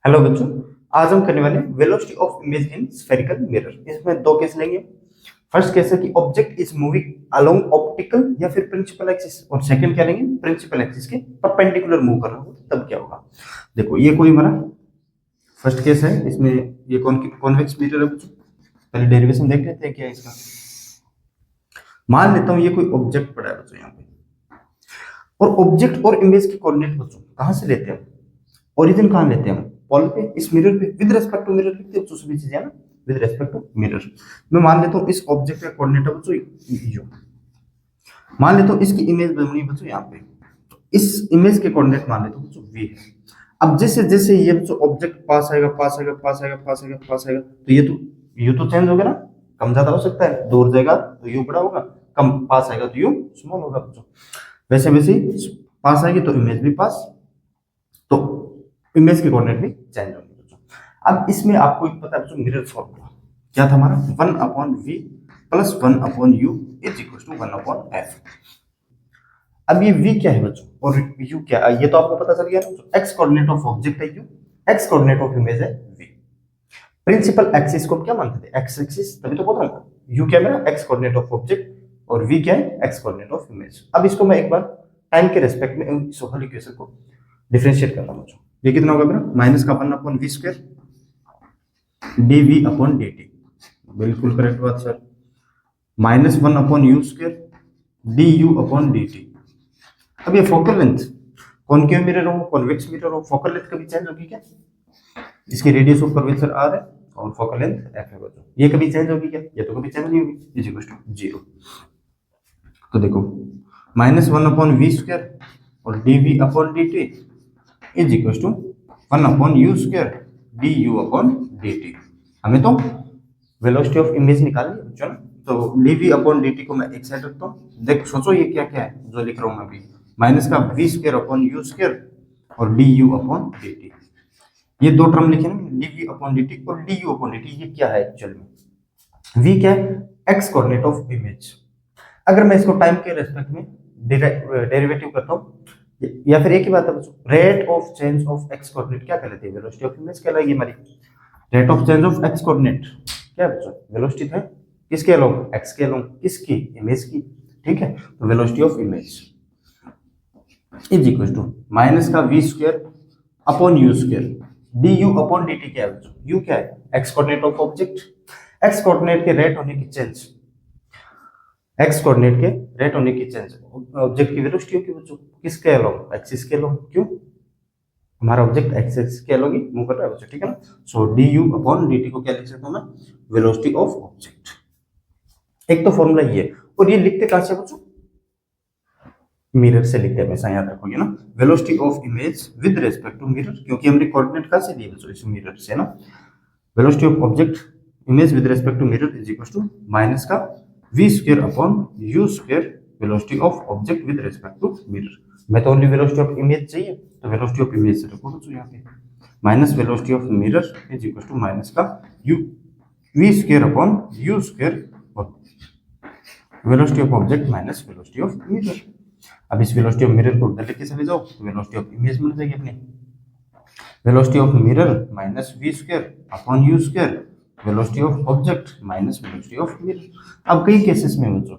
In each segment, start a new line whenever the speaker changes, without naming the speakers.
Hello बच्चों। आज हम करने वाले हैं velocity of image in spherical mirror. इसमें दो केस लेंगे। फर्स्ट केस है कि object is moving along optical या फिर प्रिंसिपल एक्सिस, और सेकंड क्या लेंगे, प्रिंसिपल एक्सिस के परपेंडिकुलर मूव कर रहा हो तब क्या होगा। देखो ये कोई हमारा फर्स्ट केस है। इसमें ये कॉन्वेक्स मिरर है बच्चों। पहले डेरिवेशन देख लेते हैं क्या है इसका। मान लेता हूँ ये कोई ऑब्जेक्ट पड़ा है बच्चों यहाँ पे, और ऑब्जेक्ट और इमेज के कोऑर्डिनेट बच्चों कहाँ से लेते हैं हम, ओरिजिन कहाँ लेते हैं हम, पॉल पे, इस मिरर पे, विद रेस्पेक्ट टू मिरर लिखते हैं बच्चों सभी चीजें ना, विद रेस्पेक्ट टू मिरर। मैं मान लेता हूँ इस ऑब्जेक्ट का कोऑर्डिनेट है बच्चों यो, मान लेता हूँ इसकी इमेज बनी बच्चों यहाँ पे, तो इस इमेज के कोऑर्डिनेट मान लेता हूँ बच्चों वी है। अब जैसे जैसे ये बच्चों ऑब्जेक्ट पास आएगा पास आएगा पास आएगा पास आएगा पास आएगा, तो ये तो चेंज होगा ना, कम ज्यादा हो सकता है, दूर जाएगा तो यू बड़ा होगा, कम पास आएगा तो यू स्मॉल होगा बच्चों। वैसे वैसे पास आएगी तो इमेज भी पास, तो इमेज के कोऑर्डिनेट भी चेंज होंगे बच्चों। अब इसमें आपको पता है बच्चों मिरर फॉर्मूला क्या था हमारा, 1/v plus 1/u is equal to 1/f। अब ये v क्या है बच्चों और u क्या है, ये तो आपको पता चल गया ना। x कोऑर्डिनेट ऑफ ऑब्जेक्ट है u, x coordinate of image है v। प्रिंसिपल एक्सिस को क्या मानते थे, x एक्सिस, तभी तो बोल रहा हूं u क्या है मेरा x कोऑर्डिनेट ऑफ ऑब्जेक्ट और v क्या है x कोऑर्डिनेट ऑफ इमेज। अब इसको मैं एक बार टाइम के रेस्पेक्ट में इस होल इक्वेशन को डिफरेंशिएट करता हूं। ये कितना होगा मेरा, माइनस का 1/v स्क्वायर dv/dt, बिल्कुल करेक्ट बात sir. Minus 1/u square du/dt। अब ये फोकल लेंथ, कॉनकेव मिरर हो कॉन्वेक्स मिरर हो, फोकल लेंथ कभी चेंज होगी क्या, इसकी रेडियस ऑफ कर्वेचर r है और फोकल लेंथ f है बच्चों, ये कभी चेंज होगी क्या, ये तो कभी चेंज नहीं होगी, इज इक्वल टू 0। तो देखो माइनस 1/v स्क्वायर और dv/dt is equal to 1/u square du/dt। हमें तो वेलोसिटी ऑफ इमेज निकालनी है बच्चों, तो dv/dt को मैं एक साइड रखता हूँ। देख सोचो ये क्या क्या है जो लिख रहा हूँ मैं अभी, माइनस का v square upon u square और du/dt। ये दो टर्म लिखे ना, dv/dt और du/dt, ये क्या है एक्चुअल में, v क्या है, x कोऑर्डिनेट ऑफ इमेज। अगर मैं इसको टाइम के रेस्पेक्ट में डेरिवेटिव करता हूँ, या फिर एक ही बात है बच्चों, rate of change of x coordinate क्या कहलाती है, वेलोसिटी ऑफ इमेज कहलाएगी हमारी। Rate of change of x coordinate क्या है बच्चों, वेलोसिटी है किसके अलोंग, एक्स के अलोंग, किसकी, इमेज की, ठीक है। तो velocity of image is equal to minus का v square upon u square du/dt। क्या है बच्चों, u क्या है, x coordinate of object, x coordinate के रेट होने की चेंज, एक्स कोऑर्डिनेट के रेट होने की चेंज ऑब्जेक्ट की वेलोसिटी होगी बच्चों, किसके अलोंग, एक्सिस के अलोंग। क्यों, हमारा ऑब्जेक्ट एक्सिस के अलोंग ही मूव कर रहा है बच्चों, ठीक है ना। सो du/dt को क्या लिख सकता हूं मैं, वेलोसिटी ऑफ ऑब्जेक्ट। एक तो फॉर्मूला ये है, और ये लिखते कहां से बच्चों, मिरर से लिखते हैं, हमेशा याद रखोगे ना, velocity of image with respect to mirror, क्योंकि हमने कोऑर्डिनेट कहां से लिए बच्चों, इस मिरर से ना। Velocity of object image with respect to mirror is equal to minus का v square upon u square velocity of object with respect to mirror. मैं तो ओनली वेलोसिटी ऑफ इमेज चाहिए, तो वेलोसिटी ऑफ इमेज से रखो बच्चों यहाँ पे, minus velocity of mirror is equal to minus का u v square upon u square velocity of object minus velocity of mirror. अब इस वेलोसिटी ऑफ मिरर को उधर लेके चले जाओ तो वेलोसिटी ऑफ इमेज मिल जाएगी अपनी, velocity of mirror minus v square upon u square velocity of object minus velocity of mirror. अब कई केसेस में बच्चों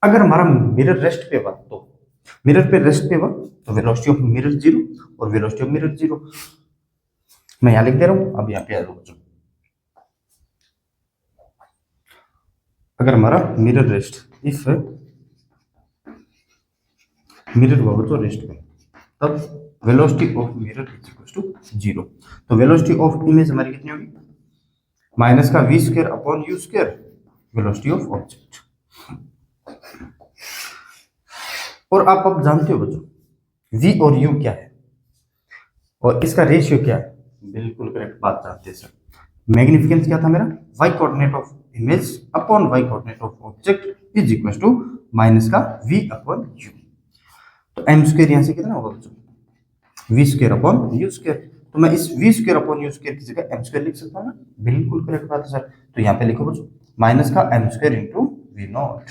अगर हमारा मिरर रेस्ट पे हुआ, तो मिरर पे रेस्ट पे हुआ तो वेलोसिटी ऑफ मिरर 0 और वेलोसिटी ऑफ मिरर 0। मैं यहां लिख दे रहा हूं, अब यहां पे आ जाओ बच्चों। अगर हमारा मिरर रेस्ट, इफ मिरर हुआ बच्चों रेस्ट पे, तब velocity of mirror is equal to 0। तो वेलोसिटी ऑफ इमेज हमारी कितनी होगी, माइनस का v square upon u square velocity of object. और आप अब जानते हो बच्चों v और u क्या है और इसका रेशियो क्या है, बिल्कुल करेक्ट बात जानते हैं सर। मैग्निफिकेंस क्या था मेरा, y coordinate of image upon y coordinate of object is equal to minus का v अपॉन u। तो m स्क्वायर यहां से कितना होगा बच्चों, v square upon u square. तो मैं इस v square upon u square की जगह m स्क्वायर लिख सकता हूं ना, बिल्कुल करेक्ट बात है सर। तो यहाँ पे लिखो बच्चों माइनस का m square into v naught.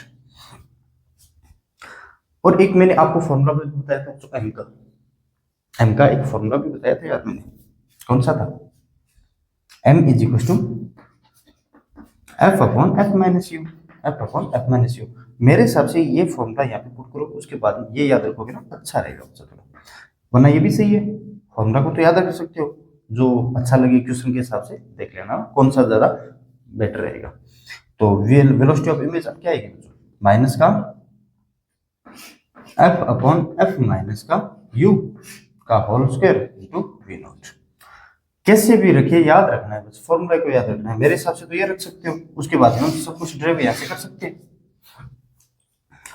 और एक मैंने आपको फॉर्मूला बताया था बच्चों m का, एम का एक फॉर्मूला भी बताया था यार मैंने, कौन सा था? M is equal to f upon f minus u, f upon f minus u. मेरे हिसाब से ये फॉर्मूला यहाँ पे पुट करो, उसके बाद ये याद रखोगे ना, अच्छा रहेगा बच्चा थोड़ा, वरना ये भी सही है, फॉर्मूला को तो याद रख सकते हो, जो अच्छा लगे क्वेश्चन के हिसाब से देख लेना कौन सा ज्यादा बेटर रहेगा। तो वेलोसिटी ऑफ इमेज अब क्या आएगी बच्चों? माइनस का एफ अपॉन एफ माइनस का यू का whole square into v naught. कैसे भी रखिए, याद रखना है बस, फॉर्मूला को याद रखना है। मेरे हिसाब से तो ये रख सकते हो, उसके बाद हम सब कुछ ड्राइव यहाँ से कर सकते हैं।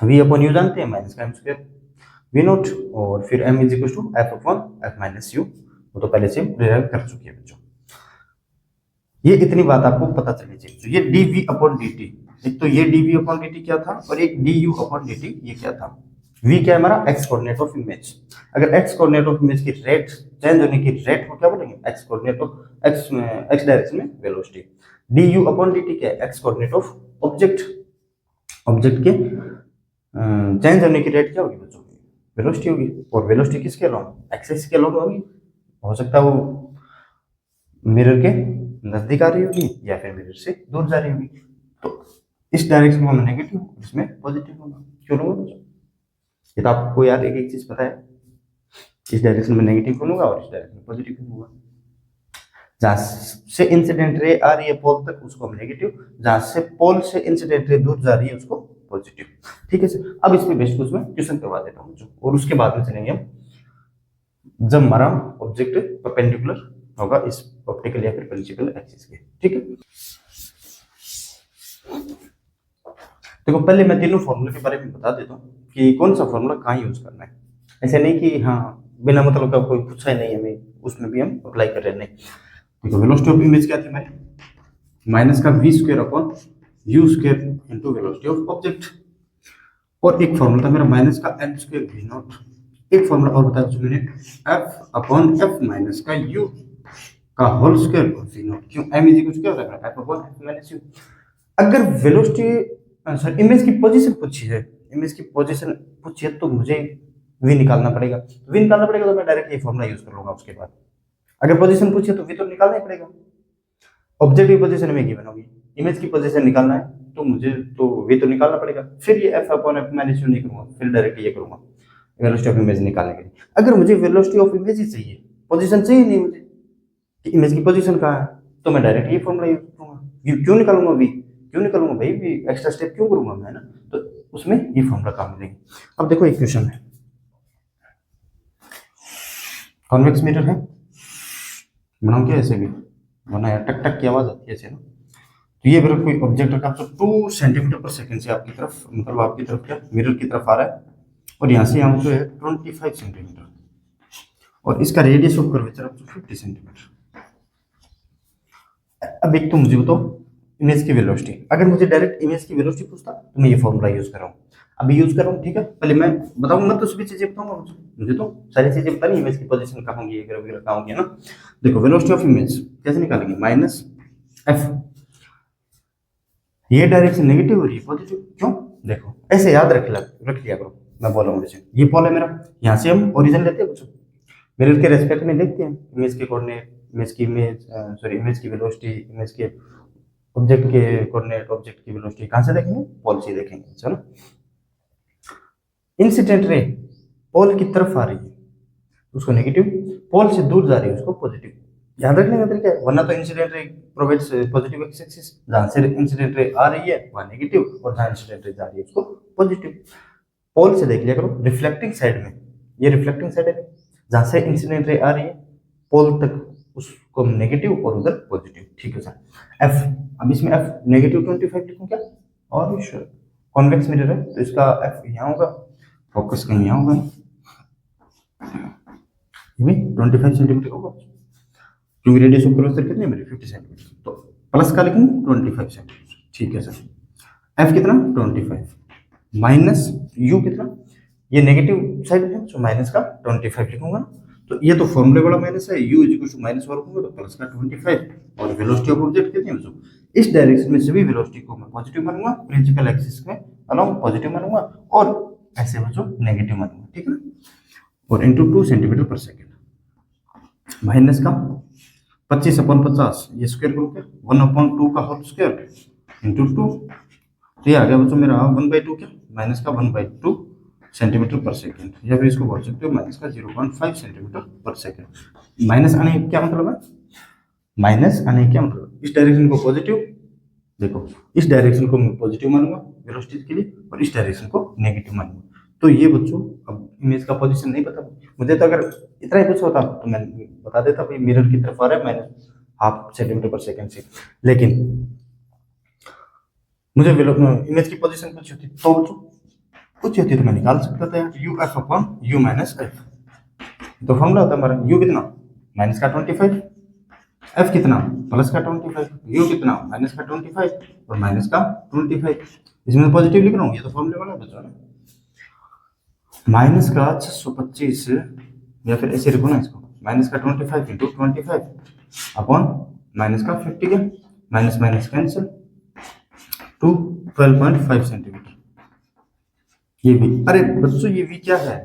वी अपॉन यू जानते हैं, माइनस का एम स्क्वायर वी नॉट, और फिर m is equal to f upon f minus u, वो तो पहले से डिराइव कर चुकी है बच्चों। ये इतनी बात आपको पता चलनी चाहिए। तो ये d v upon d t, एक तो ये d v upon d t क्या था, और एक d u upon d t ये क्या था। v क्या है हमारा? X coordinate of image. अगर एक्स कोऑर्डिनेट ऑफ इमेज की रेट चेंज होने की रेट को क्या बोलेंगे? X coordinate of x direction में velocity. D u upon d t क्या है? X coordinate of object, object के चेंज होने की रेट क्या होगी बच्चों? वेलोसिटी होगी। और वेलोसिटी किसके अलोंग? एक्सिस के अलोंग होगी। हो सकता है वो मिरर के नजदीक आ रही होगी या फिर मिरर से दूर जा रही होगी। तो इस डायरेक्शन में नेगेटिव, इसमें पॉजिटिव होगा। क्यों होगा बच्चों? ये तो आपको यार एक एक चीज पता है, इस डायरेक्शन में नेगेटिव होगा और इस डायरेक्शन में पॉजिटिव होगा। जहां से इंसिडेंट रे आ रही है पोल तक, उसको हम नेगेटिव, जहां से पोल से इंसिडेंट रे दूर जा रही है उसको पॉजिटिव। ठीक है सर, अब इसमें बेस्ट कुछ मैं क्वेश्चन करवा देता हूँ और उसके बाद में चलेंगे हम जब हमारा ऑब्जेक्ट परपेंडिकुलर होगा इस ऑप्टिकल या फिर प्रिंसिपल एक्सिस के। ठीक है, देखो पहले मैं तीनों फॉर्मूले के बारे में बता देता हूँ कि कौन सा फॉर्मूला कहाँ यूज करना है। ऐसे नहीं कि हाँ बिना मतलब का कोई पूछा ही नहीं हमें, उसमें भी हम अप्लाई कर रहे हैं, नहीं। देखो वेलोसिटी ऑफ इमेज क्या थी हमारी? माइनस का v square upon u square into velocity of object. और एक फॉर्मूला था मेरा माइनस का एम स्क्वायर वी नॉट। एक फॉर्मूला और बताया जो मैंने, एफ अपॉन एफ माइनस का यू का होल स्क्वायर वी नॉट। क्यों? एम इज इक्वल टू क्या होता है? F upon f minus u. अगर वेलोसिटी सॉरी इमेज की पोजीशन पूछी है, इमेज की पोजीशन पूछी है तो मुझे वी निकालना पड़ेगा। वी निकालना पड़ेगा तो मैं डायरेक्ट ये फॉर्मूला यूज कर लूंगा उसके बाद। अगर पोजीशन पूछी है तो वी तो निकालना ही पड़ेगा। ऑब्जेक्टिव पोजीशन में गिवन होगी, इमेज की पोजीशन निकालना है तो मुझे तो वी तो निकालना पड़ेगा। फिर ये F upon f minus you नहीं करूंगा, फिर डायरेक्ट ये करूंगा वेलोसिटी ऑफ इमेज निकालने के लिए। अगर मुझे वेलोसिटी ऑफ इमेज ही चाहिए, पोजीशन चाहिए नहीं मुझे कि इमेज की पोजीशन कहाँ है, तो मैं डायरेक्ट ये फॉर्मूला यूज करूंगा। क्यों निकालूंगा वी? क्यों निकालूंगा भाई? भी एक्स्ट्रा स्टेप क्यों करूंगा मैं, है ना? तो उसमें ये फॉर्मूला काम मिलेगी। अब देखो एक क्वेश्चन है, कॉन्वेक्स मिरर है, बनाओ क्या ऐसे भी वरना यार टक टक की आवाज आती है ऐसे ना। तो ये मेरा कोई ऑब्जेक्ट रखा तो 2 सेंटीमीटर पर सेकंड से आपकी तरफ, मतलब आपकी तरफ क्या मिरर की तरफ आ रहा है, और यहाँ से यहाँ जो है 25 सेंटीमीटर, और इसका रेडियस ऑफ कर्वेचर 50 सेंटीमीटर। अब एक तो मुझे बताओ इमेज की वेलोसिटी। अगर मुझे डायरेक्ट इमेज की वेलोसिटी पूछता तो मैं ये फॉर्मूला यूज कर रहा हूँ, अभी यूज कर रहा हूँ। ठीक है, पहले मैं बताऊंगा तो सभी चीजें बताऊंगा, मुझे तो सारी चीजें पता नहीं इमेज की पोजीशन कहाँ होगी वगैरह कहाँ होगी, है ना। देखो वेलोसिटी ऑफ इमेज कैसे निकालेंगे? माइनस एफ, ये डायरेक्शन नेगेटिव हो रही है पॉजिटिव, क्यों? देखो ऐसे याद रख लिया करो, मैं बोल रहा हूँ जैसे ये पोल है मेरा, यहाँ से हम ओरिजिन लेते हैं बच्चों, मिरर के रेस्पेक्ट में देखते हैं इमेज के कोऑर्डिनेट, इमेज की वेलोसिटी, इमेज के ऑब्जेक्ट के कोऑर्डिनेट, ऑब्जेक्ट की वेलोसिटी कहां से देखेंगे? पोल से देखेंगे, चलो। इंसिडेंट रे पोल की तरफ आ रही है उसको नेगेटिव, पोल से दूर जा रही है उसको पॉजिटिव। याद रखने का तरीका है, वरना तो incident ray provides positive x axis, जहां से इंसिडेंट रे आ रही है वहां नेगेटिव, और जहां इंसिडेंट रे जा रही है उसको पॉजिटिव। पोल से देख लिया करो, रिफ्लेक्टिंग साइड में, ये रिफ्लेक्टिंग साइड है, जहां से इंसिडेंट रे आ रही है पोल तक उसको नेगेटिव और उधर पॉजिटिव। ठीक है सर। एफ, अब इसमें एफ नेगेटिव 25 लिखूं क्या? और श्योर, कॉन्वेक्स मिरर है तो इसका एफ यहाँ होगा, फोकस कहीं यहाँ होगा, ये 25 सेंटीमीटर होगा, क्योंकि रेडियस ऑफ कर्वेचर कितने मेरे 50 सेंटीमीटर, तो प्लस का लिखूं 25 सेंटीमीटर। ठीक है सर। एफ कितना? 25 माइनस यू कितना? ये नेगेटिव साइड है तो माइनस का 25 लिखूंगा। तो ये तो फॉर्मूले वाला माइनस है, u equal to minus work होगा तो प्लस का 25, और वेलोसिटी ऑफ ऑब्जेक्ट कितनी है? इस डायरेक्शन में सभी वेलोसिटी को मैं पॉजिटिव मानूंगा, प्रिंसिपल एक्सिस में अलोंग पॉजिटिव मानूंगा, और ऐसे बच्चों नेगेटिव मानूंगा। ठीक है, और इनटू 2 सेंटीमीटर पर सेकंड। माइनस का 25/50 ये स्क्वायर करो क्या 1/2 का होल स्क्वायर इंटू 2, तो ये आ गया बच्चों मेरा 1/2 क्या माइनस का 1/2 सेंटीमीटर पर सेकेंड, या फिर इसको बोल सकते हो माइनस का 0.5 सेंटीमीटर पर सेकेंड। माइनस आने का क्या मतलब है, माइनस आने का क्या मतलब, इस डायरेक्शन को पॉजिटिव, देखो इस डायरेक्शन को मैं पॉजिटिव मानूंगा वेलोसिटी के लिए और इस डायरेक्शन को नेगेटिव मानूंगा। तो ये बच्चों अब इमेज का पोजीशन नहीं पता मुझे, तो अगर इतना ही कुछ होता तो मैं बता देता भाई मिरर की तरफ आ रहा है -0.5 सेंटीमीटर पर सेकेंड से, लेकिन मुझे इमेज की पोजीशन पूछी होती तो बच्चों पूछी होती तो मैं निकाल सकता था you f upon u minus F. तो फॉर्मूला होता है हमारा यू कितना माइनस का 25, एफ कितना प्लस का 25, यू कितना माइनस का 25 और माइनस का 25, इसमें पॉजिटिव लिख रहा हूँ, ये तो फॉर्मूले वाला बचा ना, माइनस का 625 या फिर ऐसे लिखो ना इसको माइनस का 25 इंटू 25 अपॉन माइनस का 50 के minus minus cancel two 12.5 centimetre. ये भी अरे बच्चों ये वी क्या है,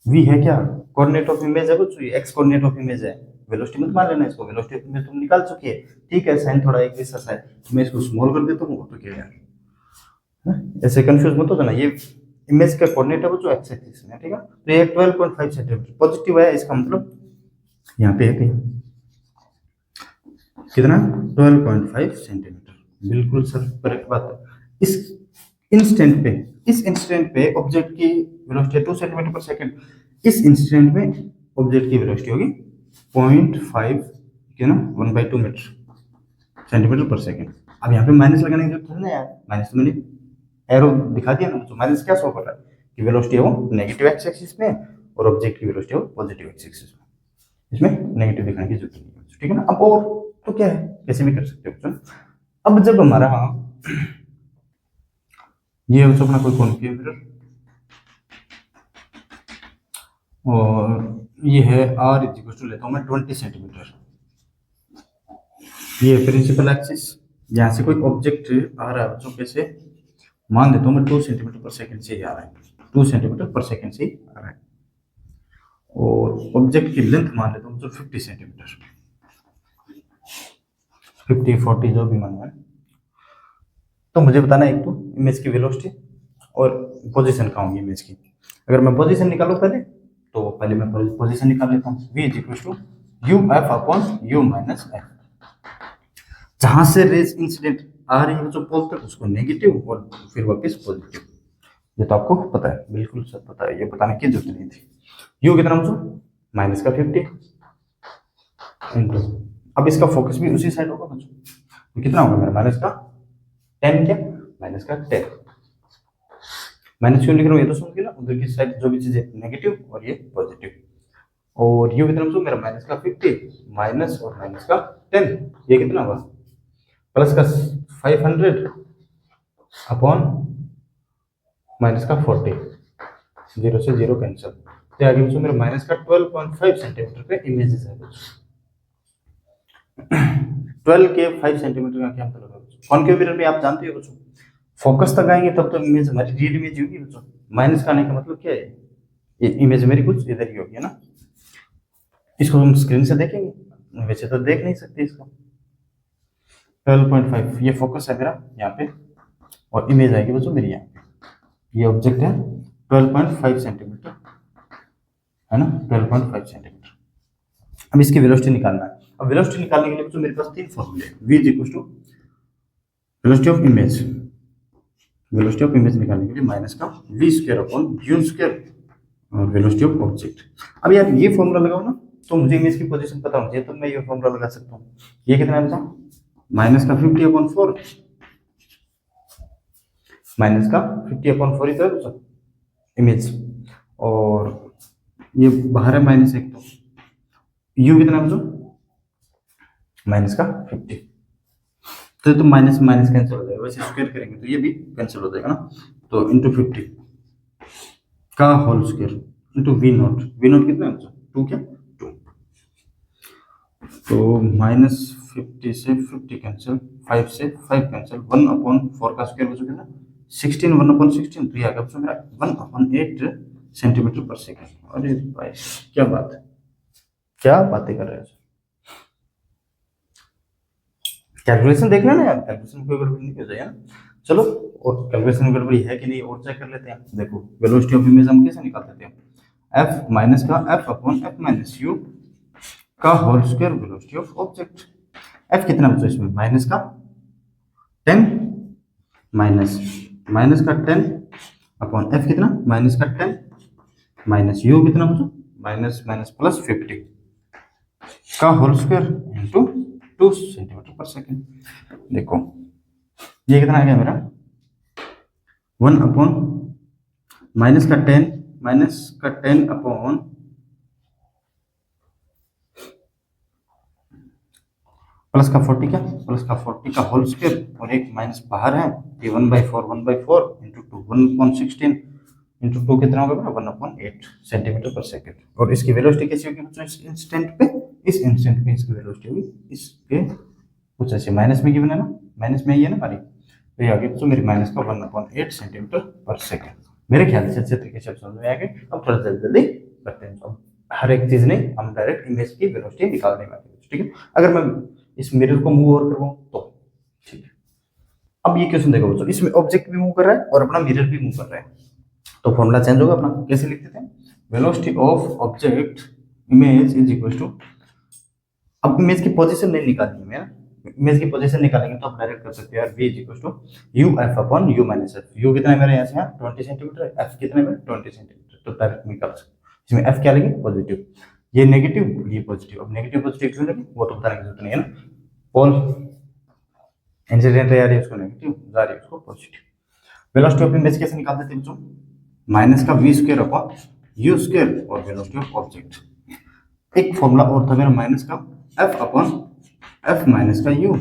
वी है क्या कोऑर्डिनेट ऑफ इमेज है बच्चों, ये एक्स कोऑर्डिनेट ऑफ इमेज है, वेलोसिटी मत मान लेना इसको, वेलोसिटी में तुम निकाल चुके हैं ठीक है, साइन थोड़ा एक जैसा है तो मैं इसको स्मॉल कर देता हूँ तो क्या यार ऐसे कंफ्यूज मत हो जाना, ये इमेज का कोऑर्डिनेट है वो जो एक्स एक्सिस में ठीक है, तो ये 12.5 सेंटीमीटर पॉजिटिव है, इसका मतलब यहाँ पे है कहीं कितना 12.5 सेंटीमीटर, बिल्कुल सर करेक्ट बात है। इस इंस्टेंट पे ऑब्जेक्ट की वेलोसिटी 2 सेंटीमीटर पर सेकंड, इस इंस्टेंट में ऑब्जेक्ट की वेलोसिटी होगी 0.5 के ना 1/2 मीटर सेंटीमीटर पर सेकंड। अब यहाँ पे माइनस लगाने की जरूरत है ना यार, माइनस तो मैंने एरो दिखा दिया ना, तो माइनस क्या शो कर रहा है कि वेलोसिटी है वो नेगेटिव एक्स एक्सिस में और ऑब्जेक्ट की वेलोसिटी है वो पॉजिटिव एक्स एक्सिस में, इसमें नेगेटिव दिखाने की जरूरत नहीं है ठीक है ना। अब और तो क्या है कैसे भी कर सकते हो। अब जब हमारा ये अपना कोई कॉन्केव मिरर और ये है आर इज इक्वल टू लेता हूं मैं 20 सेंटीमीटर, ये प्रिंसिपल एक्सिस, यहाँ से कोई ऑब्जेक्ट आ रहा है बच्चों कैसे मान देता हूँ मैं 2 सेंटीमीटर पर सेकंड से ही आ रहा है, 2 सेंटीमीटर पर सेकंड से ही आ रहा है और ऑब्जेक्ट की लेंथ मान लेता हूँ 50 सेंटीमीटर, 50-40 जो भी मानना है। तो मुझे बताना एक तो इमेज की वेलोसिटी और पोजीशन कहाँ होगी इमेज की। अगर मैं पोजीशन निकालूं पहले तो पहले मैं पोजीशन निकाल लेता हूँ, v is equal to u f upon u minus f, जहां से रेज इंसिडेंट आ रही है जो पोल तक उसको नेगेटिव और फिर वापस पॉजिटिव, ये तो आपको पता है बिल्कुल सब पता है, ये बताने की जरूरत नहीं थी। यू कितना बच्चों माइनस का 50 इंटू, अब इसका फोकस भी उसी साइड होगा बच्चों, तो कितना होगा मेरा माइनस का 10 क्या माइनस का 10, माइनस क्यों लिख रहा हूँ ये तो समझ गए ना, उधर की साइड जो भी चीज है नेगेटिव और ये पॉजिटिव, और यू कितना बच्चों मेरा माइनस का 50 माइनस और माइनस का 10, ये कितना होगा प्लस का 500 अपॉन माइनस का 40, 0 से 0 कैंसिल, तो आगे बच्चों मेरा माइनस का 12.5 सेंटीमीटर पे इमेजेस है बच्चों। 12 के 5 सेंटीमीटर का क्या मतलब है बच्चों, कॉनकेव मिरर में आप जानते हो बच्चों फोकस तक आएंगे तब तो इमेज हमारी रियल इमेज होगी बच्चों, माइनस का आने का मतलब क्या है ये इमेज मेरी कुछ इधर ही होगी ना, इसको हम स्क्रीन से देखेंगे वैसे तो देख नहीं सकते इसको। 12.5 ये फोकस है मेरा यहाँ पे और इमेज आएगी बच्चों मेरी यहाँ पे, ये ऑब्जेक्ट है 12.5 सेंटीमीटर है ना 12.5 सेंटीमीटर। अब इसकी वेलोसिटी निकालना है, अब वेलोसिटी निकालने के लिए बच्चों मेरे पास 3 फॉर्मूले हैं, v is equal to velocity of image, velocity of image निकालने के लिए माइनस का v square upon u square और वेलोसिटी ऑफ ऑब्जेक्ट। अब यार ये फॉर्मूला लगाओ ना तो मुझे इमेज की पोजीशन पता होनी चाहिए, तो मैं ये फॉर्मूला लगा सकता हूँ, ये कितना है बच्चों माइनस का 50/4, माइनस का 50/4 ही तो है बच्चों इमेज, और ये बाहर है माइनस 1, तो u कितना है बच्चों माइनस का 50, तो माइनस माइनस कैंसिल हो जाएगा, वैसे स्क्वायर करेंगे तो ये भी कैंसिल हो जाएगा ना, तो इंटू 50 का whole square into v naught कितना है 2 क्या 2, तो -50 से 50 कैंसिल, 5 से 5 कैंसिल, 1/4 का स्क्वायर बचा कितना 16, 1/16, तो ये आ गया बच्चों मेरा 1/8 सेंटीमीटर पर सेकंड। अरे भाई क्या बात है, क्या बातें कर रहे हैं? कैलकुलेशन देख लेना यार, कैलकुलेशन में कोई गड़बड़ी नहीं हो जाए ना। चलो, और कैलकुलेशन में गड़बड़ी है कि नहीं और चेक कर लेते हैं। देखो वेलोसिटी ऑफ इमेज हम कैसे निकालते थे, एफ माइनस का f upon f minus u का whole square velocity of object. F कितना बचा इसमें, माइनस का 10 माइनस माइनस का 10 अपॉन एफ कितना, माइनस का 10 माइनस यू कितना बचा, माइनस माइनस प्लस 50 का होल स्क्वायर इंटू 2 सेंटीमीटर पर सेकेंड। देखो ये कितना आ गया मेरा, 1 अपॉन माइनस का 10 अपॉन प्लस का 40 क्या, प्लस का 40 का होल स्क्वायर और एक माइनस बाहर है, ये 1/4 इंटू 2 1/16 इंटू 2 कितना होगा, 1/8 सेंटीमीटर पर सेकेंड। और इसकी वेलोसिटी कैसी होगी बच्चों, इस इंस्टेंट पे इसकी वेलोसिटी होगी इसके कुछ ऐसे माइनस में गिवन है ना, माइनस में ही है ना हमारी, तो ये आगे बच्चों मेरी माइनस का 1/8 सेंटीमीटर पर सेकेंड। मेरे ख्याल से अच्छे तरीके से समझ में आ गए। अब थोड़ा जल्दी करते हैं, तो हर एक चीज नहीं, हम डायरेक्ट इमेज की वेलोसिटी निकालने वाले हैं, ठीक है। अगर मैं इस मिरर को मूव और करवाऊं तो ठीक है। अब ये क्वेश्चन देखो बच्चों, इसमें ऑब्जेक्ट भी मूव कर रहा है और अपना मिरर भी मूव कर रहा है, तो फॉर्मूला चेंज होगा अपना। कैसे लिखते थे, velocity of object image is equal to, अब इमेज की पोजीशन नहीं निकालनी है, इमेज की पोजीशन निकालेंगे तो आप डायरेक्ट कर सकते हैं यार, v is equal to u f upon u minus f. U कितना है मेरे यहाँ से, यहाँ 20 सेंटीमीटर, एफ कितना है मेरे 20 सेंटीमीटर, तो डायरेक्ट निकाल सकते। इसमें एफ क्या लगे, पॉजिटिव, ये नेगेटिव ये पॉजिटिव। अब नेगेटिव पॉजिटिव क्यों लगे वो तो बताने की जरूरत नहीं है ना, पोल इंसिडेंट है यार, ये उसको नेगेटिव, जा रही है उसको पॉजिटिव। वेलोसिटी ऑफ इमेज कैसे निकाल देते हैं बच्चों, माइनस का v square upon u square और वेलोसिटी ऑफ ऑब्जेक्ट। एक फॉर्मूला और था मेरा माइनस का एफ अपॉन एफ माइनस का यू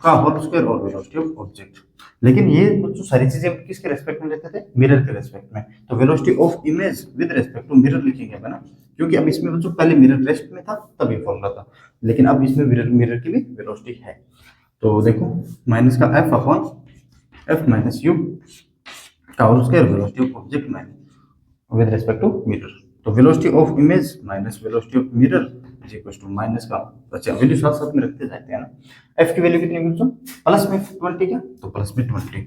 का होल स्क्वायर और वेलोसिटी ऑफ ऑब्जेक्ट। लेकिन ये जो सारी चीजें किसके रेस्पेक्ट में लेते थे, मिरर के रेस्पेक्ट में, तो velocity of image with respect to mirror लिखेंगे ना, क्योंकि अब इसमें बच्चों पहले मिरर रेस्ट में था तब ये फॉर्मूला था, लेकिन अब इसमें मिरर की भी वेलोसिटी है। तो देखो माइनस का f upon f minus u का whole square velocity of object minus with respect to mirror, तो velocity of image minus velocity of mirror is equal to minus का, अच्छा वैल्यू साथ साथ में रखते जाते हैं ना। एफ की वैल्यू कितनी बच्चों, प्लस में 20 क्या, तो प्लस में 20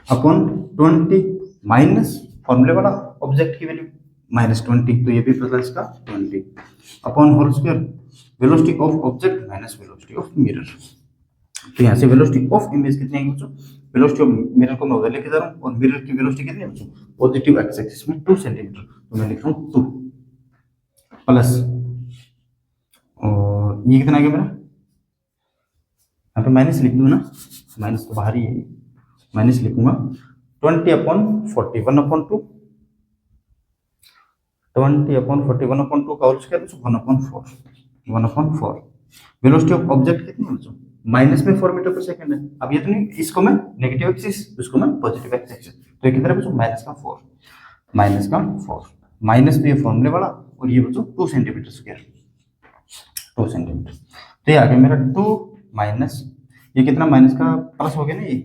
अपॉन 20 माइनस फॉर्मूले वाला ऑब्जेक्ट की वैल्यू माइनस 20, तो ये भी प्लस का 20 upon whole square velocity of object minus velocity of mirror. तो यहाँ से वेलोसिटी ऑफ इमेज कितनी है बच्चों, वेलोसिटी ऑफ मिरर को मैं उधर लेके जा रहा हूँ और मिरर की वेलोसिटी कितनी है बच्चों, पॉजिटिव एक्स एक्सिस में 2 सेंटीमीटर, तो मैं लिख रहा हूँ 2 प्लस, और ये कितना आ गया मेरा, यहाँ पे माइनस लिख दूँ ना, माइनस तो बाहर ही है, माइनस लिखूंगा 20 अपॉन 40 1/2 20 अपॉन 40 1/2 का whole square 1/4 velocity of object कितनी है बच्चों, माइनस में 4 मीटर पर सेकंड है। अब ये तो नहीं, इसको मैं नेगेटिव एक्सिस, इसको मैं पॉजिटिव एक्सिस, तो ये कितना बच्चों, माइनस का 4 माइनस तो ये फॉर्मूले वाला, और ये बच्चों 2 सेंटीमीटर स्क्वायर 2 सेंटीमीटर, तो ये आ गया मेरा 2 माइनस, ये कितना माइनस का प्लस हो गया ना, ये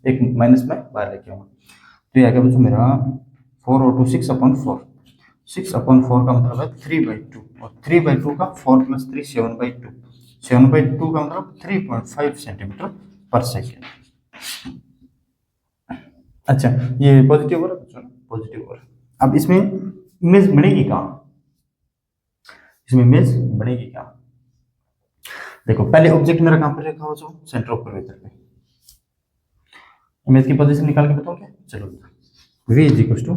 एक माइनस में बाहर लेके आऊंगा, तो ये आ गया बच्चों मेरा 4 और 2 6/4 6/4 का मतलब है 3/2, और 3/2 का 4 + 3 7/2 7/2 का मतलब 3.5 सेंटीमीटर पर सेकेंड। अच्छा ये पॉजिटिव हो रहा है, पॉजिटिव हो रहा है। अब इसमें इमेज बनेगी कहाँ, इसमें इमेज बनेगी कहाँ, देखो पहले ऑब्जेक्ट मेरा कहाँ पर रखा हो, जो सेंटर ऑफ कर्वेचर पे, इमेज की पोजीशन निकाल के बताओ क्या, चलो v is equal to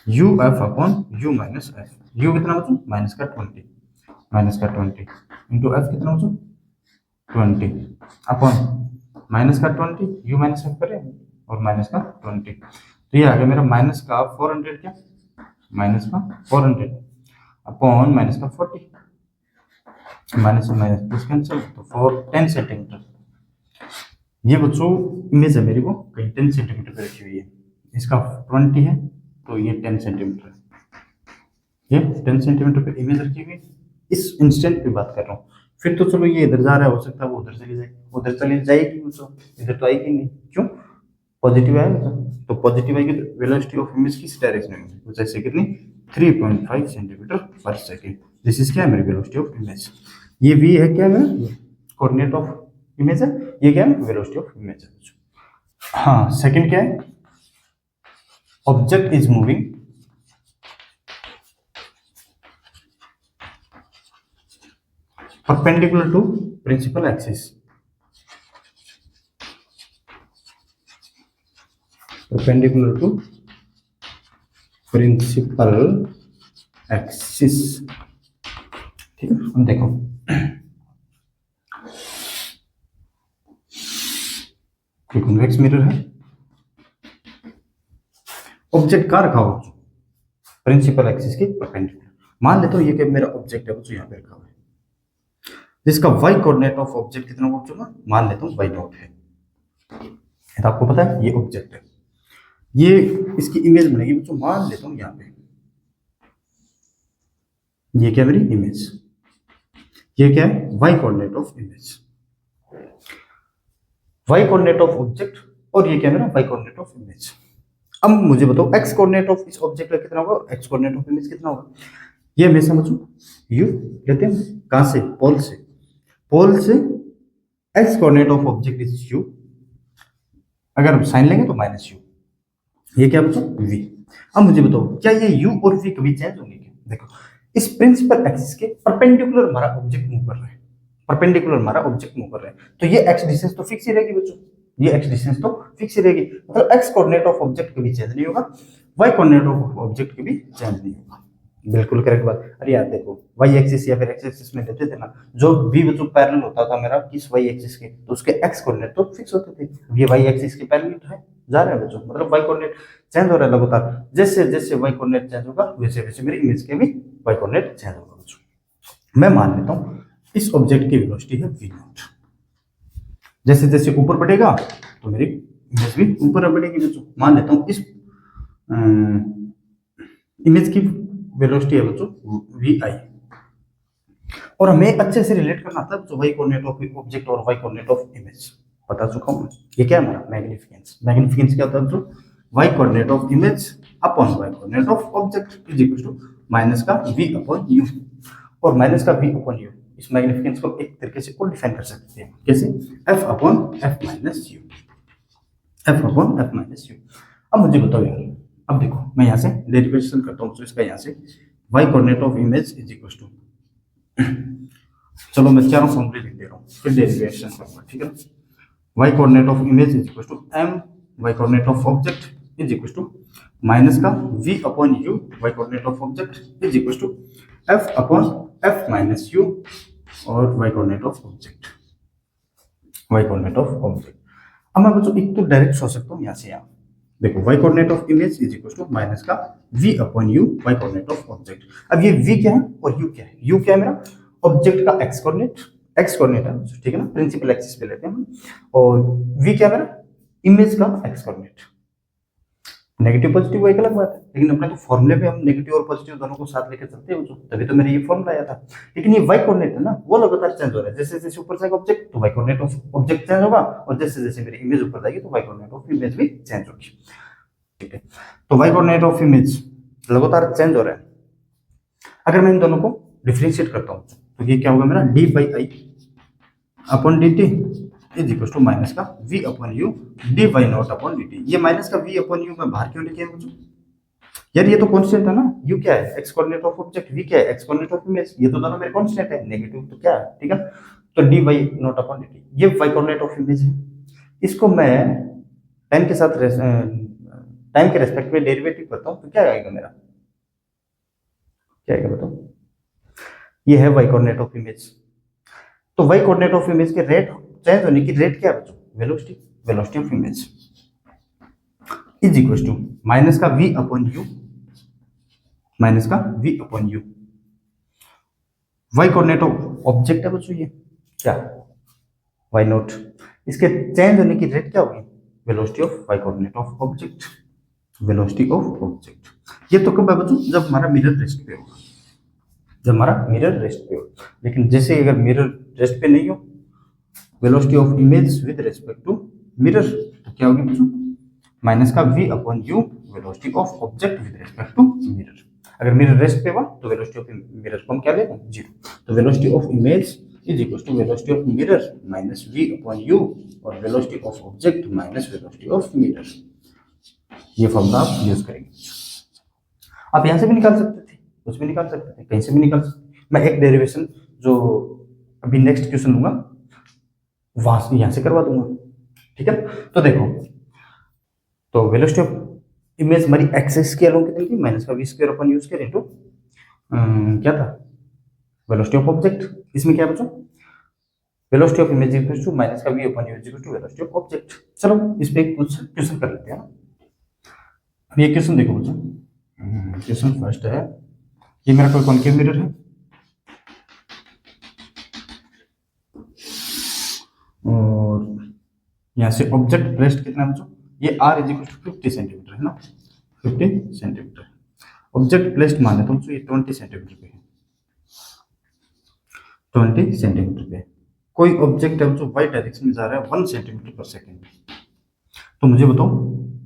u f upon u minus f, u कितना बच्चों, माइनस का 20 इंटू एफ कितना बच्चों 20 अपॉन माइनस का 20 यू माइनस एफ करें और माइनस का 20, तो ये आ गया मेरा माइनस का 400 क्या, माइनस का 400 अपॉन माइनस का 40 माइनस माइनस प्लस कैंसिल, तो 10 सेंटीमीटर। ये बच्चों इमेज है मेरी को कहीं 10 सेंटीमीटर पे रखी हुई है, इसका 20 है तो ये 10 सेंटीमीटर है, ये 10 सेंटीमीटर पे इमेज रखी हुई, इस इंस्टेंट पे बात कर रहा हूँ। फिर तो चलो ये इधर जा रहा है, हो सकता है वो उधर चली जाए, उधर चली जाएगी बच्चों, इधर तो आएगी नहीं, क्यों, पॉजिटिव आएगा बच्चों, तो पॉजिटिव आएगी तो वेलोसिटी ऑफ इमेज किस डायरेक्शन में, तो जैसे कितनी 3.5 सेंटीमीटर पर सेकेंड, दिस इज क्या है मेरी वेलोसिटी ऑफ इमेज। ये v है क्या है कोऑर्डिनेट ऑफ इमेज है, ये क्या है वेलोसिटी ऑफ इमेज है। हाँ सेकंड क्या है, object is moving perpendicular to principal axis, perpendicular to principal axis. ठीक है, अब देखो कोई कन्वेक्स मिरर है, ऑब्जेक्ट कहाँ रखा हुआ प्रिंसिपल एक्सिस के परपेंडिकुलर। मान लेते हो ये कि मेरा ऑब्जेक्ट है वो यहाँ पे रखा हुआ है, जिसका वाई कोऑर्डिनेट ऑफ ऑब्जेक्ट कितना हो चुका, मान लेता हूँ वाई नॉट है। तो आपको पता है ये ऑब्जेक्ट है, ये इसकी इमेज बनेगी बच्चों, मान लेता हूँ यहाँ पे ये क्या मेरी इमेज, ये क्या है y coordinate of image, y coordinate of object, और ये क्या मेरा वाई कोऑर्डिनेट ऑफ इमेज। अब मुझे बताओ एक्स कोऑर्डिनेट ऑफ इस ऑब्जेक्ट का कितना होगा, एक्स कोऑर्डिनेट ऑफ इमेज कितना होगा। ये हमेशा बच्चों यू लेते हैं, कहां से, पोल से, पोल से x coordinate of object is you, अगर हम साइन लेंगे तो माइनस यू, ये क्या बच्चों v। अब मुझे बताओ क्या ये u और v कभी चेंज होंगे क्या। देखो इस प्रिंसिपल एक्सिस के परपेंडिकुलर हमारा ऑब्जेक्ट मूव कर रहा है, परपेंडिकुलर हमारा ऑब्जेक्ट मूव कर रहा है, तो ये x डिस्टेंस तो फिक्स ही रहेगी बच्चों, ये x डिस्टेंस तो फिक्स ही रहेगी, मतलब x कोऑर्डिनेट ऑफ ऑब्जेक्ट कभी चेंज नहीं होगा, y कोऑर्डिनेट ऑफ ऑब्जेक्ट कभी चेंज नहीं होगा। बिल्कुल करेक्ट बात। अरे यार देखो y एक्सिस या फिर x एक्सिस में देते थे ना, जो v बच्चों पैरेलल होता था मेरा किस y एक्सिस के, तो उसके x कोऑर्डिनेट तो फिक्स होते थे, ये y एक्सिस के पैरेलल है जा रहा है बच्चों, मतलब y कोऑर्डिनेट चेंज हो रहा है लगातार, जैसे जैसे y कोऑर्डिनेट चेंज होगा वैसे वैसे मेरी इमेज के भी y कोऑर्डिनेट चेंज होगा बच्चों। मैं मान लेता हूँ इस ऑब्जेक्ट की वेलोसिटी है v नॉट, जैसे जैसे ऊपर बढ़ेगा तो मेरी इमेज भी ऊपर बढ़ेगी बच्चों। मान लेता हूँ इस इमेज की वेलोसिटी है बच्चों vi, और हमें अच्छे से रिलेट करना था तो y कोऑर्डिनेट ऑफ ऑब्जेक्ट और y कोऑर्डिनेट ऑफ इमेज बता चुका हूं। ये क्या है हमारा मैग्निफिकेंस, मैग्निफिकेंस क्या होता है बच्चों, y coordinate of image upon y coordinate of object is equal to minus का v अपॉन u, और माइनस का v अपॉन u, इस मैग्निफिकेंस को एक तरीके से और डिफाइन कर सकते हैं कैसे, f upon f minus u, f upon f minus u। अब मुझे बताओ यार, अब देखो मैं यहाँ से डेरिवेशन करता हूँ, तो इसका यहाँ से y coordinate of image is equal to, चलो मैं चारों फॉर्मूले लिख दे रहा हूँ फिर डेरिवेशन करूंगा, ठीक है। y coordinate of image is equal to m y coordinate of object is equal to minus का v upon u y coordinate of object is equal to f upon f minus u और y coordinate of object, y coordinate of object. अब मैं बच्चों एक तो direct सोच सकता हूँ यहाँ से, यहाँ देखो y coordinate of image is equal to minus का v upon u y coordinate of object. अब ये v क्या है और u क्या है, u क्या है मेरा ऑब्जेक्ट का x कोऑर्डिनेट है, ठीक है ना, प्रिंसिपल एक्सिस पे लेते हैं हम, और v क्या है मेरा इमेज का x कोऑर्डिनेट। नेगेटिव पॉजिटिव वो एक अलग बात है, लेकिन अपने तो फॉर्मूले पे हम नेगेटिव और पॉजिटिव दोनों को साथ लेकर चलते हैं, तभी तो मैंने ये फॉर्मूला आया था। लेकिन ये y कोऑर्डिनेट है ना, वो लगातार चेंज हो रहा है, जैसे जैसे ऊपर जाएगा ऑब्जेक्ट तो y coordinate of object change होगा, और जैसे जैसे मेरी इमेज ऊपर जाएगी तो y कोऑर्डिनेट ऑफ इमेज भी चेंज होगी, ठीक है। तो y कोऑर्डिनेट ऑफ इमेज लगातार चेंज हो रहा है। अगर मैं इन दोनों को डिफरेंशिएट करता हूँ तो ये क्या होगा मेरा d by i upon dt is equal to minus का v upon u dy naught upon dt। ये माइनस का v अपॉन u मैं बाहर क्यों लिखे हैं बच्चों, यार ये तो कांस्टेंट है ना, u क्या है x coordinate of object, v क्या है x कोऑर्डिनेट ऑफ इमेज, ये तो दोनों मेरे कांस्टेंट है, नेगेटिव तो क्या है, ठीक है। तो dy नॉट अपॉन dt ये y कोऑर्डिनेट ऑफ इमेज है, इसको मैं टाइम के साथ टाइम के रेस्पेक्ट में डेरिवेटिव करता हूँ तो क्या आएगा मेरा, क्या आएगा बताओ, ये है y कोऑर्डिनेट ऑफ इमेज। तो y कोऑर्डिनेट ऑफ इमेज के रेट चेंज होने की रेट क्या है बच्चों, velocity, velocity of image is equal to minus का v अपॉन u, माइनस का v upon u। y coordinate of object है बच्चों, ये क्या y नॉट, इसके चेंज होने की रेट क्या होगी, velocity of y coordinate of object, velocity of object. ये तो कब है बच्चों, जब हमारा मिरर रेस्ट पे होगा, जब हमारा मिरर रेस्ट पे हो। लेकिन जैसे अगर मिरर रेस्ट पे नहीं हो, velocity of image with respect to mirror, तो क्या होगी बच्चों, माइनस का v upon u velocity of object with respect to mirror. अगर मिरर रेस्ट पे हुआ तो वेलोसिटी ऑफ मिरर को हम क्या लेते हैं, 0। तो velocity of image is equal to velocity of mirror minus v upon u और velocity of object minus velocity of mirror. ये फॉर्मूला आप यूज करेंगे। आप यहां से भी निकाल सकते थे, कुछ भी निकाल सकते थे, कहीं से भी निकाल सकते थे। मैं एक डेरिवेशन जो अभी नेक्स्ट क्वेश्चन लूंगा वहां से यहां से करवा दूंगा, ठीक है। तो देखो, तो वेलोसिटी ऑफ इमेज हमारी एक्स के अलोंग कितनी थी, माइनस का v square upon u square into क्या था, वेलोसिटी ऑफ ऑब्जेक्ट। इसमें क्या बचा, velocity of image equal to minus का v upon u equal to velocity of object. चलो इस पे कुछ क्वेश्चन कर लेते हैं। अब ये क्वेश्चन देखो बच्चों, क्वेश्चन फर्स्ट है, ये मेरा कोई कॉन्केव मिरर है और यहाँ से ऑब्जेक्ट प्लेस्ड कितना है बच्चों, ये r is equal to 50 centimetre है ना, 50 सेंटीमीटर। ऑब्जेक्ट प्लेस्ड मान लेता हूँ तो ये 20 सेंटीमीटर पे है, 20 सेंटीमीटर पे। कोई ऑब्जेक्ट है जो वाई डायरेक्शन में जा रहा है 1 सेंटीमीटर पर सेकेंड, तो मुझे बताओ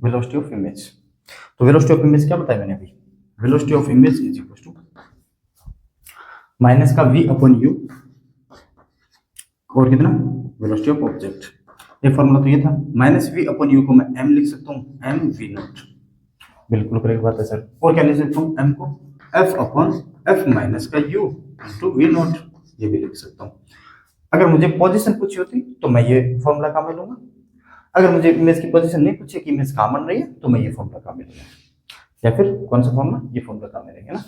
वेलोसिटी ऑफ इमेज। तो वेलोसिटी ऑफ इमेज क्या बताया मैंने अभी, velocity of image is equal to minus का v अपॉन यू और कितना वेलोसिटी ऑफ ऑब्जेक्ट। ये फॉर्मूला तो ये था, माइनस v अपॉन यू को मैं m लिख सकता हूँ, m v नॉट, बिल्कुल करेक्ट बात है सर। और क्या लिख सकता हूँ, m को f अपॉन f माइनस का u इंटू v नॉट, ये भी लिख सकता हूँ। अगर मुझे पोजीशन पूछी होती तो मैं ये फॉर्मूला काम में लूंगा, अगर मुझे इमेज की पोजीशन नहीं पूछी कि इमेज कहाँ बन रही है तो मैं ये फॉर्मूला काम में लूंगा, या फिर कौन सा फॉर्मूला, ये फॉर्मूला काम में रहेगा ना।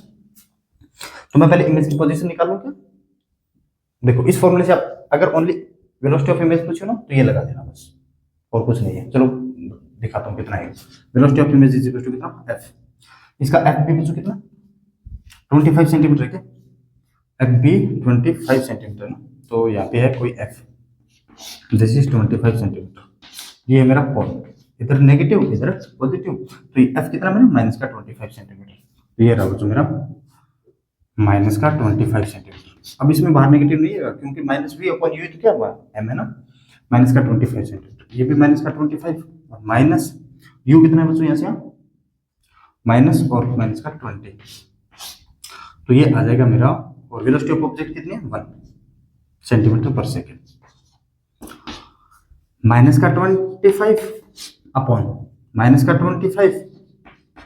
तो मैं पहले इमेज की पोजीशन निकालूं क्या, देखो इस फॉर्मूले से आप अगर ओनली वेलोसिटी ऑफ इमेज पूछो ना तो ये लगा देना बस, और कुछ नहीं है। चलो दिखाता हूँ कितना है, velocity of image is equal to कितना f, इसका f भी पूछो कितना 25 सेंटीमीटर क्या, f भी 25 सेंटीमीटर ना, तो यहाँ पे है कोई f, दिस इज 25 सेंटीमीटर, ये है मेरा पॉइंट, इधर नेगेटिव इधर पॉजिटिव, तो ये f कितना मेरा माइनस का 25 सेंटीमीटर, तो ये रहा जो मेरा माइनस का 25 सेंटीमीटर। अब इसमें बाहर नेगेटिव नहीं है क्योंकि माइनस v अपॉन यू तो क्या हुआ m है ना, माइनस का 25 सेंटीमीटर, ये भी माइनस का 25 और माइनस u कितना है बच्चों यहाँ से माइनस और माइनस का 20, तो ये आ जाएगा मेरा, और वेलोसिटी ऑफ ऑब्जेक्ट कितनी है 1 सेंटीमीटर पर सेकेंड, माइनस का 25 अपॉन माइनस का 25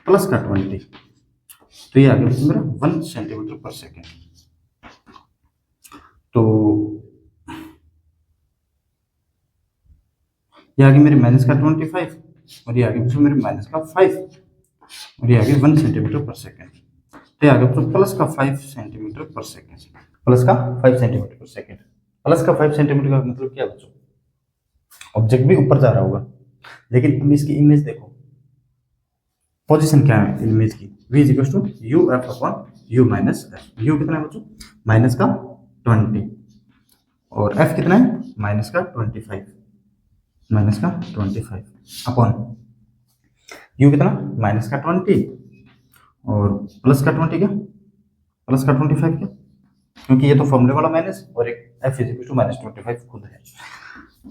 प्लस का 20, तो ये आ गया मेरा 1 सेंटीमीटर पर सेकेंड। तो ये आ गया मेरे माइनस का 25 और ये आ गया मेरे माइनस का 5 और ये आ गया 1 सेंटीमीटर पर सेकेंड, तो ये आ गया प्लस का 5 सेंटीमीटर पर सेकेंड, प्लस का 5 सेंटीमीटर पर सेकेंड। प्लस का 5 सेंटीमीटर का मतलब क्या बच्चों, ऑब्जेक्ट भी ऊपर जा रहा होगा, लेकिन हम इसकी इमेज देखो, पोजीशन क्या है इमेज की, v is equal to u f upon u minus f. U कितना है बच्चों माइनस का 20 और f कितना है माइनस का 25, माइनस का 25 अपॉन u कितना माइनस का 20 और प्लस का 20 क्या, प्लस का 25 क्या, क्योंकि ये तो फॉर्मूले वाला माइनस और एक f is equal to minus 25 खुद है।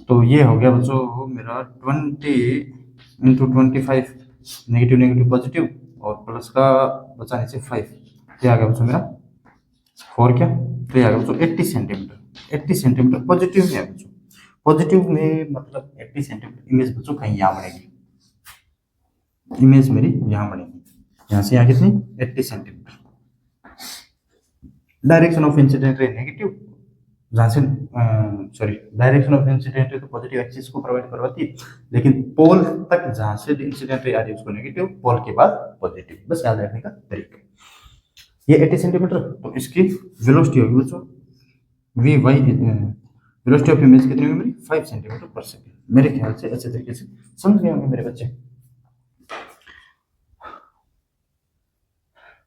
तो ये हो गया बच्चों मेरा 20 इंटू 25, नेगेटिव नेगेटिव पॉजिटिव और प्लस का बचा नीचे 5, ये आ गया बच्चों मेरा 4 क्या, तो ये आ गया बच्चों 80 सेंटीमीटर। 80 सेंटीमीटर पॉजिटिव में है बच्चों, पॉजिटिव में मतलब 80 सेंटीमीटर इमेज बच्चों कहीं यहाँ बनेगी, इमेज मेरी यहाँ बनेगी, यहाँ से यहाँ कितनी 80 centimetre. Direction of incident ray negative, जहाँ से sorry direction of incident ray तो पॉजिटिव एक्सिस को प्रोवाइड करवाती है, लेकिन पोल तक जहाँ से इंसिडेंट रे आ रही है उसको नेगेटिव, पोल के बाद पॉजिटिव, बस याद रखने का तरीका। ये 80 सेंटीमीटर, तो इसकी वेलोसिटी होगी बच्चों v y, velocity of image कितनी होगी मेरी 5 सेंटीमीटर पर सेकेंड। मेरे ख्याल से अच्छे तरीके से समझ गए होंगे मेरे बच्चे,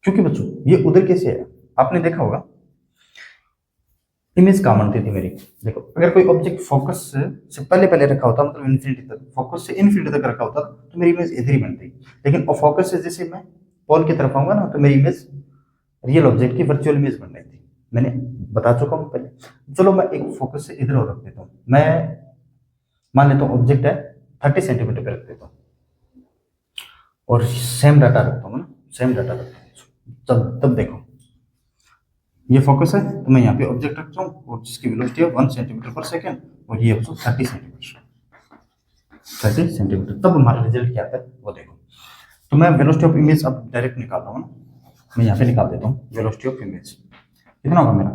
क्योंकि बच्चों ये उधर कैसे है आपने देखा होगा, इमेज कहाँ बनती थी मेरी, देखो अगर कोई ऑब्जेक्ट फोकस से पहले पहले रखा होता, मतलब इन्फिनिटी तक, फोकस से इन्फिनिटी तक रखा होता तो मेरी इमेज इधर ही बनती, लेकिन फोकस से जैसे मैं पोल की तरफ आऊंगा ना तो मेरी इमेज रियल ऑब्जेक्ट की वर्चुअल इमेज बन रही थी, मैंने बता चुका हूँ पहले। चलो मैं एक फोकस से इधर और रख देता हूँ, मैं मान लेता हूँ ऑब्जेक्ट है 30 सेंटीमीटर पे रख देता हूँ और सेम डाटा रखता हूँ ना, सेम डाटा रखता हूँ, तब देखो ये फोकस है, तो मैं यहाँ पे ऑब्जेक्ट रखता हूँ और जिसकी वेलोसिटी है 1 सेंटीमीटर पर सेकेंड और ये 30 सेंटीमीटर, 30 सेंटीमीटर। तब हमारा रिजल्ट क्या आता है वो देखो। तो मैं वेलोसिटी ऑफ इमेज अब डायरेक्ट निकाल रहा हूँ ना, मैं यहाँ पे निकाल देता हूँ वेलोसिटी ऑफ इमेज। कितना होगा मेरा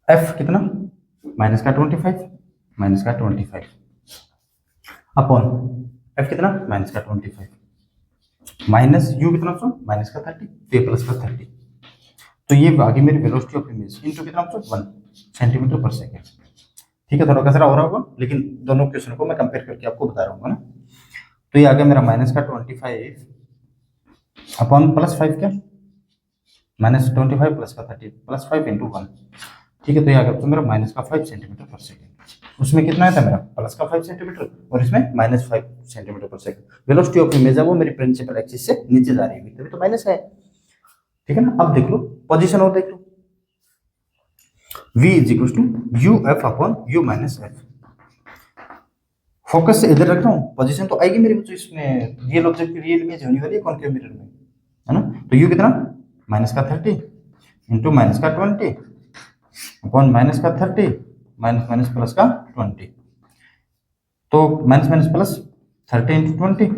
एफ कितना माइनस का 25 माइनस का 25 अपॉन एफ कितना माइनस का 25 माइनस यू कितना माइनस का 30 तो ये प्लस का 30। तो ये आगे मेरी वेलोसिटी ऑफ इमेज इनटू कितना 1 सेंटीमीटर पर सेकेंड। ठीक है, थोड़ा कचरा हो रहा होगा लेकिन दोनों क्वेश्चन को मैं कंपेयर करके आपको बता रहा हूँ ना। तो ये आ गया मेरा माइनस का 25 अपॉन प्लस 5 क्या माइनस 25 प्लस का 30 प्लस 5 इंटू 1। ठीक है, तो ये आ गया तो मेरा माइनस का 5 सेंटीमीटर पर सेकेंड। उसमें कितना है था मेरा प्लस का 5 सेंटीमीटर और इसमें माइनस 5 सेंटीमीटर पर सेकेंड। वेलोसिटी ऑफ इमेज है वो मेरी प्रिंसिपल एक्सिस से नीचे जा रही है तभी तो माइनस है। ठीक है ना, अब देख लो पोजीशन और देख लो v is equal to u f upon u minus f. Focus से इधर रख रहा हूँ, पोजीशन तो आएगी मेरे बच्चों इसमें रियल ऑब्जेक्ट की रियल इमेज होने वाली है कॉनकेव मिरर में, है ना। तो यू कितना माइनस का 30 इंटू माइनस का 20 अपॉन माइनस का 30 माइनस माइनस प्लस का 20। तो minus minus plus 30 into 20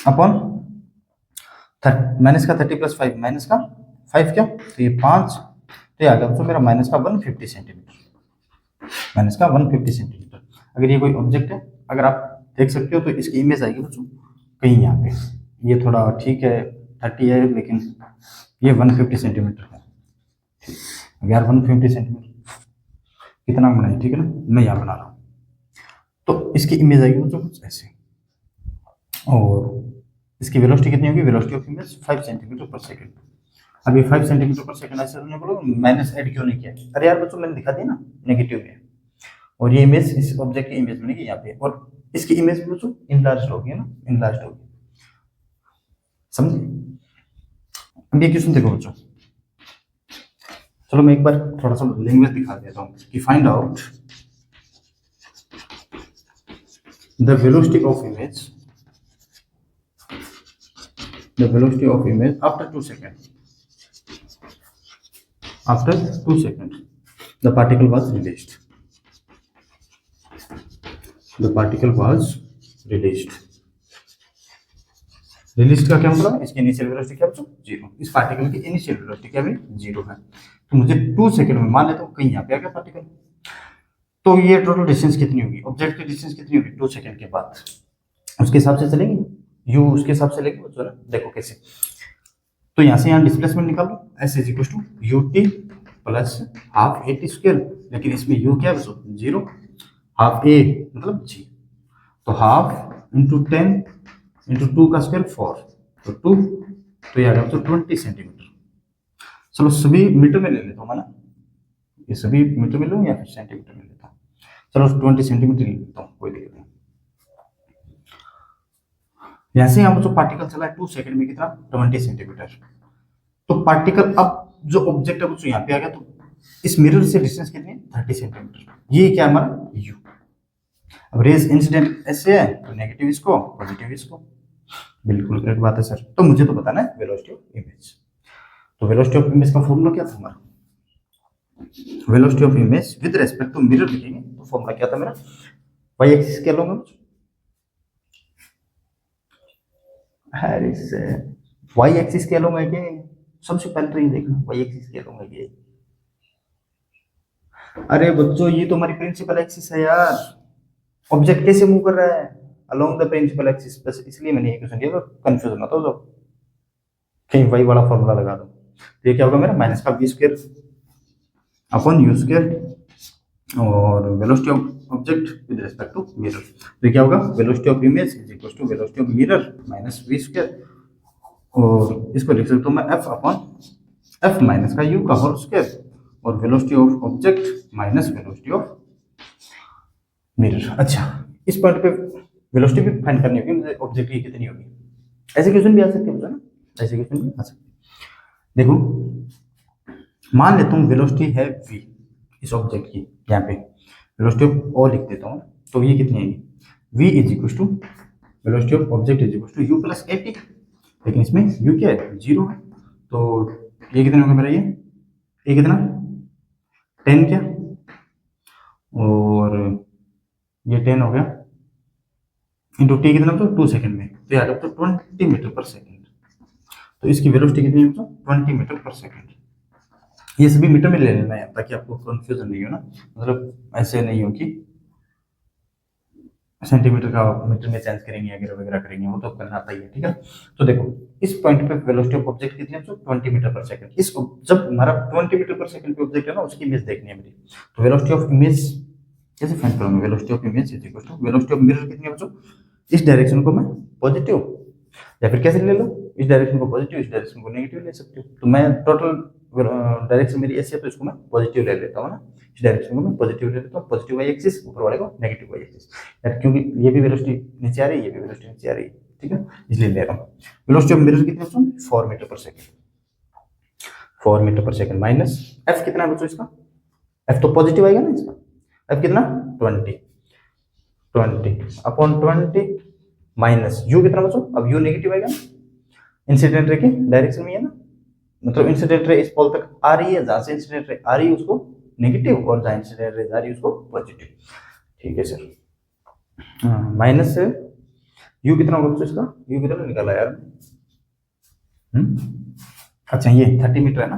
upon minus का 30 प्लस 5 माइनस का 5 क्या तो ये 5। तो ये आ गया तो मेरा माइनस का 150 सेंटीमीटर, माइनस का 150 सेंटीमीटर। अगर ये कोई ऑब्जेक्ट है, अगर आप देख सकते हो तो इसकी इमेज आएगी बच्चों कहीं यहाँ पे। ये थोड़ा ठीक है 30 है लेकिन ये 150 सेंटीमीटर है। अगर 150 सेंटीमीटर कितना बनाए, ठीक है ना, मैं यहाँ बना रहा हूँ। तो इसकी इमेज आएगी बच्चों कुछ ऐसे और इसकी वेलोसिटी कितनी होगी, वेलोसिटी ऑफ इमेज 5 सेंटीमीटर पर सेकेंड। अब ये 5 सेंटीमीटर पर सेकेंड ऐसे होने बोलो माइनस ऐड क्यों नहीं किया। अरे यार बच्चों मैंने दिखा दिया ना नेगेटिव में, और ये इमेज इस ऑब्जेक्ट की इमेज बनेगी यहाँ पे और इसकी इमेज भी बच्चों इनलार्ज होगी ना, इनलार्ज होगी, समझे। अब ये क्वेश्चन देखो बच्चों, चलो मैं एक बार थोड़ा सा लैंग्वेज दिखा देता हूँ कि find out the velocity of image, the velocity of image after 2 seconds. After 2 seconds, the particle was released. The particle was released. Release का क्या मतलब है, इसकी इनिशियल वेलोसिटी क्या बच्चों 0। इस पार्टिकल की इनिशियल वेलोसिटी क्या भी 0 है। तो मुझे 2 सेकंड में मान लेता हूँ कहीं यहाँ पे आ गया पार्टिकल। तो ये टोटल डिस्टेंस कितनी होगी, ऑब्जेक्ट की डिस्टेंस कितनी होगी 2 सेकंड के बाद, उसके हिसाब से चलेंगे यू उसके हिसाब से लेके बच्चों ना। देखो कैसे, तो यहाँ से यहाँ डिस्प्लेसमेंट निकालो, s is equal to u t plus half a t square, लेकिन इसमें यू क्या है बच्चों 0, हाफ ए मतलब जी, तो हाफ इंटू 10 इंटू 2 का स्क्वायर 4 तो 2, तो ये आ गया बच्चों 20 सेंटीमीटर। चलो सभी मीटर में ले लेता हूँ मैं ना, ये सभी मीटर में लूँ या फिर सेंटीमीटर में लेता हूँ। चलो 20 सेंटीमीटर ले लेता हूँ, कोई दिक्कत नहीं। यहाँ से यहाँ जो पार्टिकल चला है 2 सेकंड में कितना 20 सेंटीमीटर। तो पार्टिकल अब जो ऑब्जेक्ट है वो यहाँ पे आ गया, तो इस मिरर से डिस्टेंस कितनी है 30 सेंटीमीटर। ये क्या हमारा यू। अब रेज इंसिडेंट ऐसे है तो नेगेटिव इसको पॉजिटिव इसको, बिल्कुल करेक्ट बात है सर। तो मुझे तो बताना है वेलोसिटी ऑफ इमेज। तो वेलोसिटी ऑफ इमेज का फॉर्मूला क्या था हमारा, velocity of image with respect to mirror लिखेंगे तो फॉर्मूला क्या था मेरा, वाई एक्सिस स्केल होगा वाई एक्सिस स्केल होगा क्या, सबसे पहले तो ये देखना वाई एक्सिस स्केल होगा क्या। अरे बच्चों ये तो हमारी प्रिंसिपल एक्सिस है यार, ऑब्जेक्ट कैसे मूव कर रहा है अलोंग द प्रिंसिपल एक्सिस, बस इसलिए मैंने ये क्वेश्चन दिया, कंफ्यूज मत हो जाओ कहीं वाई वाला फॉर्मूला लगा दो। तो ये क्या होगा मेरा माइनस का b square upon u square और velocity of object with respect to mirror. तो क्या होगा velocity of image is equal to velocity of mirror minus v square, और इसको लिख सकता हूँ मैं एफ अपॉन एफ माइनस का यू का होल स्क्वायर और velocity of object minus velocity of mirror. अच्छा इस पॉइंट पे वेलोसिटी भी फाइंड करनी होगी मुझे, ऑब्जेक्ट की कितनी होगी। ऐसे क्वेश्चन भी आ सकते हैं ना, ऐसे क्वेश्चन भी आ सकते हैं। देखो मान लेता हूँ वेलोसिटी है v इस ऑब्जेक्ट की, यहाँ पे वेलोसिटी ऑफ ओ लिख देता हूँ, तो ये कितनी आएगी v is equal to velocity of object is equal to u plus a t. लेकिन इसमें u क्या है, 0 है। तो ये कितना होगा मेरा, ये कितना 10 क्या, और ये 10 हो गया इंटू टी कितना तो 2 सेकंड में, तो यार तो 20 मीटर पर सेकंड। तो इसकी वेलोसिटी कितनी है तो 20 मीटर पर सेकंड। ये सभी मीटर में ले लेना है ताकि आपको कंफ्यूजन नहीं हो ना, मतलब ऐसे नहीं हो कि सेंटीमीटर का मीटर में चेंज करेंगे वगैरह वगैरह करेंगे, वो तो करना आता ही है, ठीक है। तो देखो इस पॉइंट पे वेलोसिटी ऑफ ऑब्जेक्ट कितनी है तो 20 मीटर पर सेकंड। इस जब हमारा 20 मीटर पर सेकंड पे ऑब्जेक्ट है ना, उसकी इमेज देखनी है मेरी। तो वेलोसिटी ऑफ इमेज कैसे फाइंड करूंगा, velocity of image is equal to velocity of mirror कितनी है बच्चों, इस डायरेक्शन को मैं पॉजिटिव, या फिर कैसे ले लो, इस डायरेक्शन को पॉजिटिव इस डायरेक्शन को नेगेटिव ले सकते हो। तो मैं टोटल डायरेक्शन मेरी ऐसी है तो इसको मैं पॉजिटिव ले लेता हूँ ना, इस डायरेक्शन को मैं पॉजिटिव ले लेता हूँ, पॉजिटिव वाई एक्सिस, ऊपर वाले को नेगेटिव वाई एक्सिस, क्योंकि ये भी वेलोसिटी नीचे आ रही है, ये भी वेलोसिटी नीचे आ रही है, ठीक है, इसलिए ले रहा हूँ। वेलोसिटी ऑफ मिरर कितनी है 4 मीटर पर सेकंड, 4 मीटर पर सेकंड माइनस एफ कितना है बच्चों इसका, एफ तो पॉजिटिव आएगा ना इसका, एफ कितना 20 अपॉन 20 माइनस यू कितना बच्चों, अब यू नेगेटिव आएगा ना, इंसिडेंट रे के डायरेक्शन में है ना, मतलब इंसिडेंट रे इस पोल तक आ रही है, जहां से इंसिडेंट रे आ रही है उसको नेगेटिव, और जहां इंसिडेंट रे जा रही है उसको पॉजिटिव, ठीक है सर। माइनस से यू कितना होगा बच्चों इसका, यू कितना निकाला यार, अच्छा ये 30 मीटर है ना,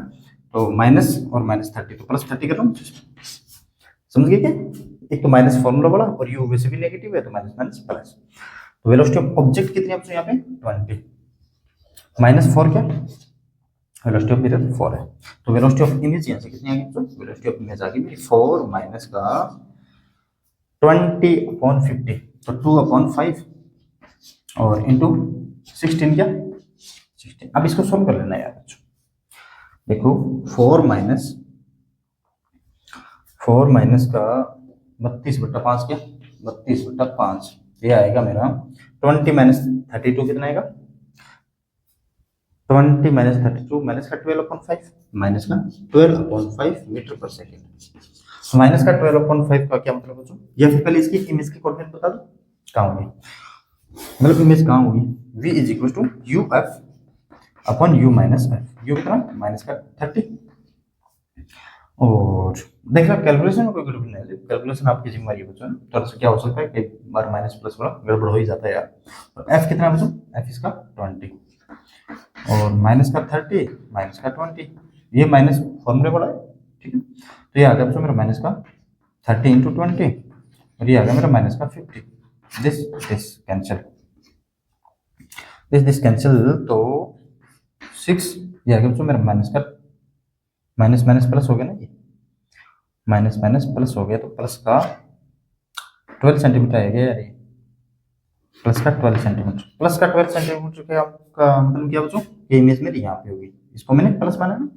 तो माइनस और माइनस 30 तो प्लस 30 कर रहा हूँ, समझ गए क्या, एक तो माइनस फॉर्मूला बड़ा और यू वैसे भी नेगेटिव है तो माइनस माइनस प्लस। तो वेलोसिटी ऑफ ऑब्जेक्ट कितनी है यहाँ पे 20 माइनस 4 क्या, वेलोसिटी ऑफ मिरर 4 है। तो वेलोसिटी ऑफ इमेज यहाँ से कितनी आ गई, तो वेलोसिटी ऑफ इमेज आ गई मेरी 4 माइनस का 20 अपॉन 50, तो 2 अपॉन 5 और इंटू 16 क्या 16। अब इसको सॉल्व कर लेना यार बच्चों, देखो 4 माइनस का 32/5 क्या 32/5, ये आएगा मेरा 20 माइनस 32 कितना आएगा, 20 माइनस 32 माइनस का 12/5 माइनस का 12/5 मीटर पर सेकेंड। माइनस का 12/5 का क्या मतलब बच्चों, या फिर पहले इसकी इमेज की कोऑर्डिनेट बता दो कहाँ होगी, मतलब इमेज कहाँ होगी, v is equal to u f upon u minus f, u कितना माइनस का 30, और देख रहा कैलकुलेशन में कोई गड़बड़ नहीं है, कैलकुलेशन आपकी जिम्मेदारी है बच्चों, थोड़ा सा क्या हो सकता है कई बार माइनस प्लस वाला गड़बड़ हो ही जाता है यार। तो एफ कितना बच्चों, एफ इसका 20 और माइनस का 30 माइनस का 20, ये माइनस फॉर्मूले बड़ा है, ठीक है। तो ये आ गया बच्चों मेरा माइनस का 30 इंटू 20 और ये आ गया मेरा माइनस का 50, दिस कैंसिल, दिस कैंसिल, तो 6 ये आ गया बच्चों मेरा माइनस का माइनस माइनस प्लस हो गया ना, ये माइनस माइनस प्लस हो गया, तो प्लस का 12 सेंटीमीटर आएगा यार, ये प्लस का 12 सेंटीमीटर, प्लस का 12 सेंटीमीटर का आपका मतलब क्या बच्चों, ये इमेज मेरी यहाँ पे होगी, इसको मैंने प्लस माना ना,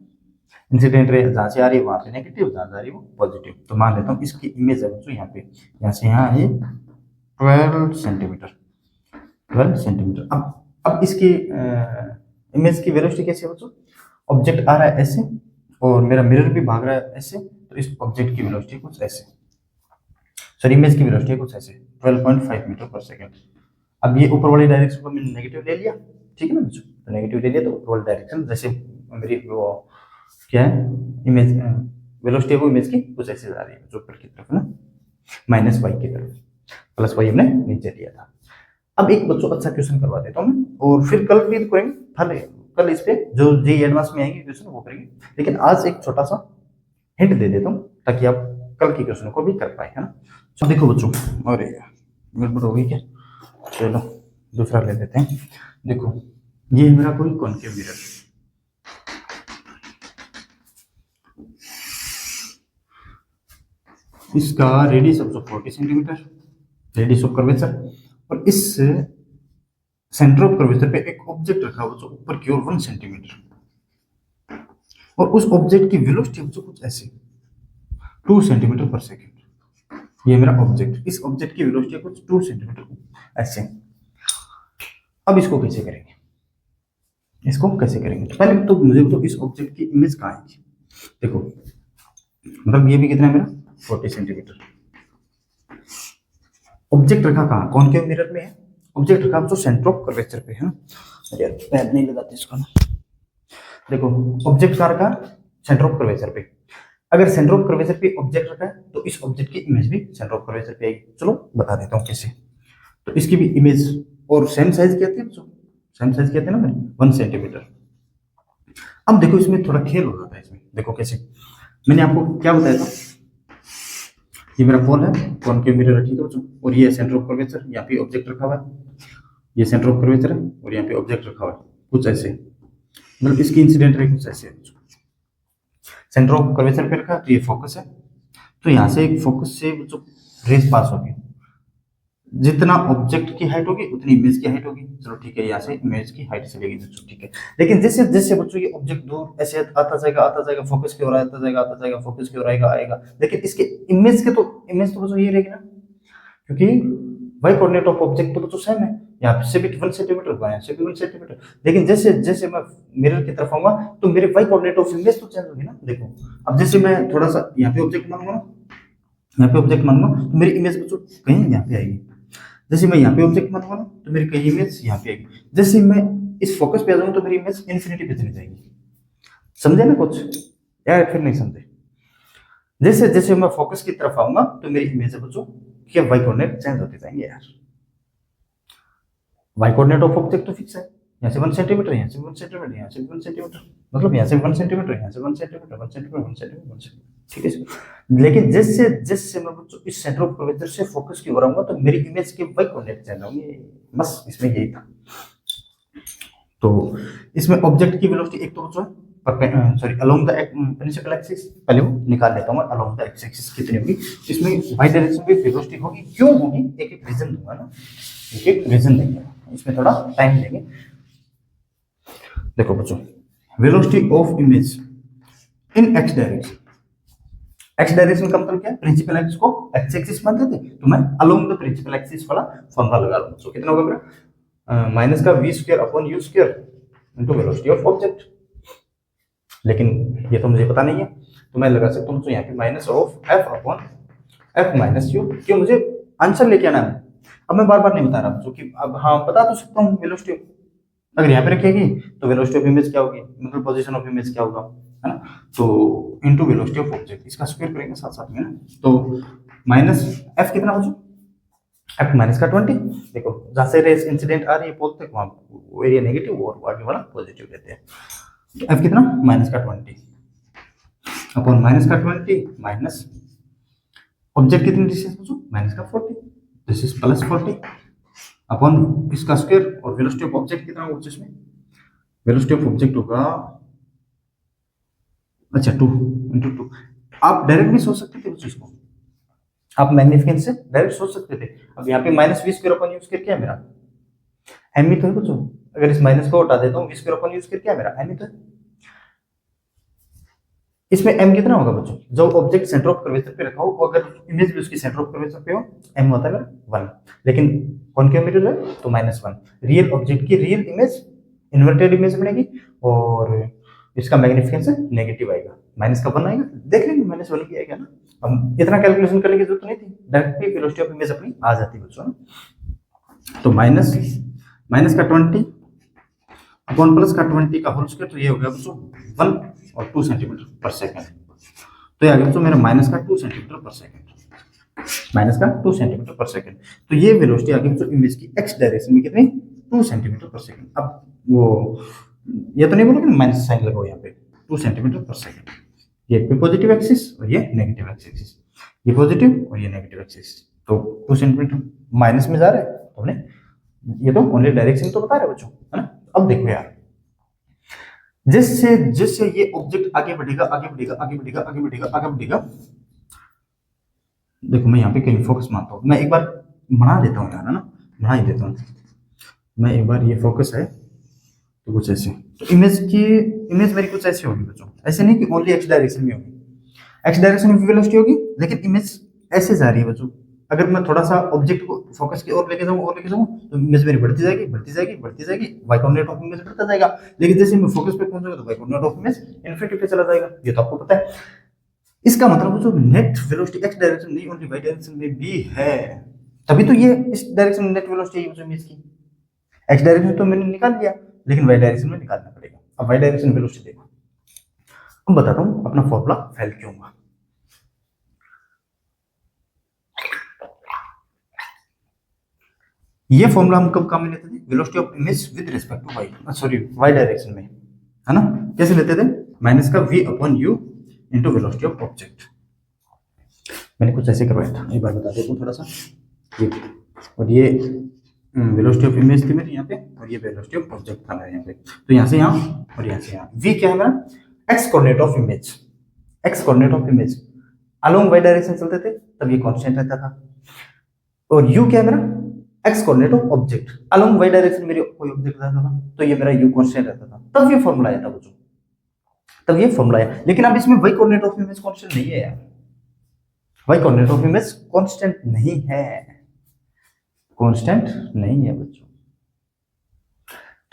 इंसिडेंट रे जहाँ से आ रही है वहाँ पे नेगेटिव, जहाँ जा रही है वो पॉजिटिव, तो मान लेता हूँ इसकी इमेज है बच्चों यहाँ पे, यहाँ से यहाँ है 12 सेंटीमीटर, 12 सेंटीमीटर। अब इसकी इमेज की वेलोसिटी कैसी है बच्चों, ऑब्जेक्ट आ रहा है ऐसे और मेरा मिरर भी भाग रहा है ऐसे, तो इस ऑब्जेक्ट की वेलोसिटी कुछ ऐसे, सॉरी इमेज की वेलोसिटी कुछ ऐसे 12.5 मीटर पर सेकंड। अब ये ऊपर वाली डायरेक्शन को मैंने नेगेटिव ले लिया, ठीक है ना बच्चों, तो नेगेटिव ले लिया तो ऊपर वाली डायरेक्शन जैसे मेरी वो क्या है इमेज वेलोसिटी वो इमेज की कुछ ऐसे जा रही है ऊपर की तरफ ना, माइनस वाई की तरफ, प्लस वाई हमने नीचे लिया था। अब एक बच्चों अच्छा क्वेश्चन करवा देता हूँ और फिर कल भी करेंगे, कल इस पे जो जी एडवांस में आएंगे क्वेश्चन वो करेंगे, लेकिन आज एक छोटा सा हिंट दे देता हूँ ताकि आप कल के क्वेश्चन को भी कर पाए, है ना। तो देखो बच्चों, और गड़बड़ हो गई क्या, चलो दूसरा ले लेते हैं। देखो ये मेरा कोई कॉन्केव मिरर, इसका radius of 40 centimetre, radius of curvature, और इस सेंटर ऑफ कर्वेचर पे एक ऑब्जेक्ट रखा हुआ जो ऊपर की ओर 1 सेंटीमीटर, और उस ऑब्जेक्ट की वेलोसिटी जो कुछ ऐसे 2 सेंटीमीटर पर सेकेंड। ये मेरा ऑब्जेक्ट, इस ऑब्जेक्ट की वेलोसिटी कुछ 2 सेंटीमीटर ऐसे। अब इसको कैसे करेंगे, इसको कैसे करेंगे, पहले तो मुझे तो इस ऑब्जेक्ट की इमेज कहाँ है, देखो मतलब ये भी कितना है मेरा 40 सेंटीमीटर, ऑब्जेक्ट रखा कहाँ, कॉन्केव मिरर में है, ऑब्जेक्ट रखा जो सेंटर ऑफ कर्वेचर पे है ना, अरे यार पैर नहीं लगाते इसको ना। देखो ऑब्जेक्ट कहाँ रखा, सेंटर ऑफ कर्वेचर पे। अगर सेंटर ऑफ कर्वेचर पे ऑब्जेक्ट रखा है तो इस ऑब्जेक्ट की इमेज भी सेंटर ऑफ कर्वेचर पे आएगी। चलो बता देता हूँ कैसे। तो इसकी भी इमेज और सेम साइज क्या थी बच्चों, सेम साइज क्या थे ना मेरे 1 सेंटीमीटर। अब देखो इसमें थोड़ा खेल हो रहा था इसमें, देखो कैसे। मैंने आपको क्या बताया था, ये मेरा फोन है, फोन के मिरर है, ठीक है बच्चों, और ये सेंटर ऑफ कर्वेचर, यहाँ पे ऑब्जेक्ट रखा हुआ है, ये सेंटर ऑफ कर्वेचर है और यहाँ पे ऑब्जेक्ट रखा हुआ है, कुछ ऐसे, मतलब इसकी इंसिडेंट रे कुछ ऐसे है। सेंटर ऑफ कर्वेचर पे रखा तो ये फोकस है, तो यहाँ से एक फोकस से जो रेस पास होगी, जितना ऑब्जेक्ट की हाइट होगी उतनी इमेज की हाइट होगी। चलो ठीक है, यहाँ से इमेज की हाइट चलेगी बच्चों, ठीक है। लेकिन जैसे जैसे बच्चों ये ऑब्जेक्ट दूर ऐसे आता जाएगा फोकस की ओर आता जाएगा फोकस की ओर आएगा, लेकिन इसके इमेज तो बच्चों ये रहेगी ना, क्योंकि वाई कोऑर्डिनेट ऑफ ऑब्जेक्ट तो बच्चों सेम है, यहाँ से भी 1 सेंटीमीटर हुआ, यहाँ से भी 1 सेंटीमीटर। लेकिन जैसे जैसे मैं मिरर की तरफ आऊंगा तो मेरे वाई कोऑर्डिनेट ऑफ इमेज तो चेंज होगी ना। देखो अब जैसे मैं थोड़ा सा यहाँ पे ऑब्जेक्ट मानूंगा ना, यहाँ पे ऑब्जेक्ट मानूंगा तो मेरी इमेज बच्चों कहीं यहाँ पे आएगी। जैसे मैं यहाँ पे ऑब्जेक्ट मानूंगा ना तो मेरी कहीं इमेज यहाँ पे आएगी। जैसे मैं इस फोकस पे आ जाऊंगा तो मेरी इमेज इन्फिनिटी पे चली जाएगी। समझे ना कुछ यार, फिर नहीं समझे। जैसे जैसे मैं फोकस की तरफ आऊंगा तो मेरी इमेज है बच्चों कि वाई कोऑर्डिनेट चेंज होते जाएंगे यार। वाई कोऑर्डिनेट ऑफ ऑब्जेक्ट तो फिक्स है, यहाँ से 1 सेंटीमीटर, यहाँ से 1 सेंटीमीटर, यहाँ से 1 सेंटीमीटर, मतलब यहाँ से 1 सेंटीमीटर, यहाँ से 1 सेंटीमीटर, 1 सेंटीमीटर, 1 सेंटीमीटर, 1 सेंटीमीटर, ठीक है। लेकिन जैसे जैसे मैं बच्चों इस सेंटर ऑफ कर्वेचर से फोकस की ओर आऊंगा तो मेरी इमेज के वाई कोऑर्डिनेट चेंज होंगे, बस इसमें यही था। तो इसमें ऑब्जेक्ट की वेलोसिटी एक तो बच्चों sorry along the principal axis, पहले वो निकाल लेता हूँ, अलोंग द एक्स एक्सिस कितनी होगी, इसमें वाई डायरेक्शन में वेलोसिटी होगी, क्यों होगी एक एक रीजन दूंगा ना, एक एक रीजन देंगे, इसमें थोड़ा टाइम लेंगे। देखो बच्चों velocity of image in x direction, x direction का मतलब क्या है, प्रिंसिपल एक्सिस को एक्स एक्सिस मानते थे, तो मैं अलोंग द प्रिंसिपल एक्सिस वाला फॉर्मूला लगा लूंगा। सो कितना होगा मेरा माइनस का v square upon u square into velocity of object. लेकिन ये तो मुझे पता नहीं है, तो मैं लगा सकता हूँ तो यहाँ पे minus of f upon f minus u, क्यों मुझे आंसर लेके आना है। अब मैं बार बार नहीं बता रहा हूँ, क्योंकि अब हाँ बता तो सकता हूँ वेलोसिटी अगर यहाँ पे रखेगी तो वेलोसिटी ऑफ इमेज क्या होगी, मतलब पोजीशन ऑफ इमेज क्या होगा, है ना। तो इनटू वेलोसिटी ऑफ ऑब्जेक्ट, इसका स्क्वायर करेंगे साथ साथ में ना, तो माइनस f कितना बच्चों, f माइनस का 20। देखो जहाँ से रेस इंसिडेंट आ रही है पोल तक, वहाँ एरिया नेगेटिव और आगे वाला पॉजिटिव लेते हैं। तो f कितना माइनस का 20 अपॉन माइनस का 20 माइनस ऑब्जेक्ट कितनी डिस्टेंस बच्चों माइनस का 40, दिस इज प्लस 40 अपॉन इसका स्क्वायर, और वेलोसिटी ऑफ ऑब्जेक्ट कितना होगा इसमें, वेलोसिटी ऑफ ऑब्जेक्ट होगा अच्छा 2 इंटू 2। आप डायरेक्ट भी सोच सकते थे उस चीज को, आप मैग्निफिकेंस से डायरेक्ट सोच सकते थे। अब यहाँ पे minus v square upon u square क्या है मेरा, एम ही तो है बच्चों। अगर इस माइनस को हटा देता हूँ, v square upon u square क्या है मेरा, एम ही तो है। इसमें एम कितना होगा बच्चों, जो ऑब्जेक्ट सेंटर ऑफ कर्वेचर पे रखा हो, अगर इमेज भी उसकी सेंटर ऑफ कर्वेचर पे हो, एम होता है मेरा 1, लेकिन कॉनकेव मिरर है तो -1। रियल ऑब्जेक्ट की रियल इमेज इन्वर्टेड इमेज बनेगी और इसका मैग्निफिकेंस नेगेटिव आएगा, माइनस का 1 आएगा, देख लेंगे -1 की आएगा ना। हम इतना कैलकुलेशन करने की जरूरत नहीं थी, डायरेक्टली वेलोसिटी ऑफ इमेज अपनी आ जाती बच्चों ना। तो माइनस का 20 अपॉन प्लस का 20 का होल स्क्वायर, तो ये हो गया बच्चों 1 और 2 सेंटीमीटर पर सेकंड। तो ये आ गया बच्चों मेरा माइनस का 2 सेंटीमीटर पर सेकंड, माइनस का 2 सेंटीमीटर पर सेकंड। तो ये वेलोसिटी आ गई बच्चों इमेज की एक्स डायरेक्शन में कितनी 2 सेंटीमीटर पर सेकंड। अब वो ये तो नहीं बोलोगे माइनस साइन लगाओ यहाँ पे, 2 सेंटीमीटर पर सेकंड। ये पॉजिटिव एक्सिस और ये नेगेटिव एक्सिस, ये पॉजिटिव और ये नेगेटिव एक्सिस, तो 2 सेंटीमीटर माइनस में जा रहा है, तो हमने ये तो ओनली डायरेक्शन तो बता रहे बच्चों, है ना। अब देखो यार, जैसे जैसे ये ऑब्जेक्ट आगे बढ़ेगा आगे बढ़ेगा आगे बढ़ेगा आगे बढ़ेगा आगे बढ़ेगा, देखो मैं यहाँ पे कहीं फोकस मानता हूँ, मैं एक बार बना देता हूँ यार, है ना, बना ही देता हूँ मैं एक बार। ये फोकस है तो कुछ ऐसे, तो इमेज मेरी कुछ ऐसी होगी बच्चों, ऐसे नहीं कि ओनली एक्स डायरेक्शन में होगी, एक्स डायरेक्शन में वेलोसिटी होगी, लेकिन इमेज ऐसे जा रही है बच्चों। अगर मैं थोड़ा सा ऑब्जेक्ट को फोकस की ओर लेके जाऊँ और लेके जाऊँ तो इमेज मेरी बढ़ती जाएगी बढ़ती जाएगी बढ़ती जाएगी, वाई कोऑर्डिनेट ऑफ इमेज बढ़ता जाएगा। लेकिन जैसे मैं फोकस पे पहुंचूंगा तो y coordinate of image infinity पे चला जाएगा, ये तो आपको पता है। इसका मतलब जो नेट वेलोसिटी एक्स डायरेक्शन नहीं ओनली वाई डायरेक्शन में भी है, तभी तो ये इस डायरेक्शन में नेट वेलोसिटी है इमेज की। एक्स डायरेक्शन तो मैंने निकाल लिया, लेकिन वाई डायरेक्शन में निकालना पड़ेगा। अब वाई डायरेक्शन वेलोसिटी देखो, अब बताता हूँ अपना फॉर्मूला फेल क्यों हुआ। ये फॉर्मूला हम कब काम में लेते थे? Velocity of image with respect to y, sorry y direction में, है ना? कैसे लेते थे? माइनस का v upon u into velocity of object. मैंने कुछ ऐसे करवाया था, एक बार बता देता हूँ थोड़ा सा। ये और ये वेलोसिटी ऑफ इमेज थी मेरी यहाँ पे, और ये वेलोसिटी ऑफ ऑब्जेक्ट था मेरे यहाँ पे। तो यहाँ से यहाँ और यहाँ से यहाँ, v क्या है मेरा? X coordinate of image, x coordinate of image along y direction चलते थे तब ये कांस्टेंट रहता था, और u क्या है मेरा? X coordinate of object along y direction मेरे कोई ऑब्जेक्ट रहता था तो ये मेरा u कांस्टेंट रहता था। तब ये फॉर्मूला आया था बच्चों, तब ये फॉर्मूला आया। लेकिन अब इसमें y coordinate of image constant नहीं है यार, y coordinate of image constant नहीं है, कांस्टेंट नहीं है बच्चों।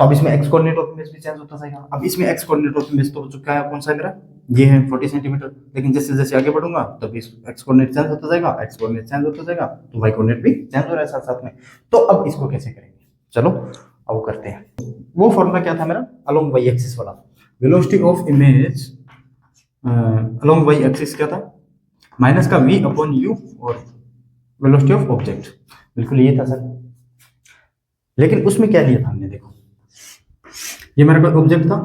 तो अब इसमें एक्स कोऑर्डिनेट ऑफ इमेज भी चेंज होता जाएगा। अब इसमें एक्स कोऑर्डिनेट ऑफ इमेज तो बच्चों क्या है, कौन सा है मेरा? ये है 40 सेंटीमीटर। लेकिन जैसे जैसे आगे बढ़ूंगा तब इस एक्स कोऑर्डिनेट चेंज होता जाएगा, एक्स कोऑर्डिनेट चेंज होता जाएगा, तो वाई कोऑर्डिनेट भी चेंज हो रहा है साथ साथ में। तो अब इसको कैसे करेंगे, चलो अब करते हैं। वो फॉर्मूला क्या था मेरा? अलोंग वाई एक्सिस वाला, velocity of image along y axis क्या था? माइनस का v अपॉन u और वेलोसिटी ऑफ ऑब्जेक्ट, बिल्कुल ये था सर। लेकिन उसमें क्या लिया था हमने? देखो ये मेरा कोई ऑब्जेक्ट था,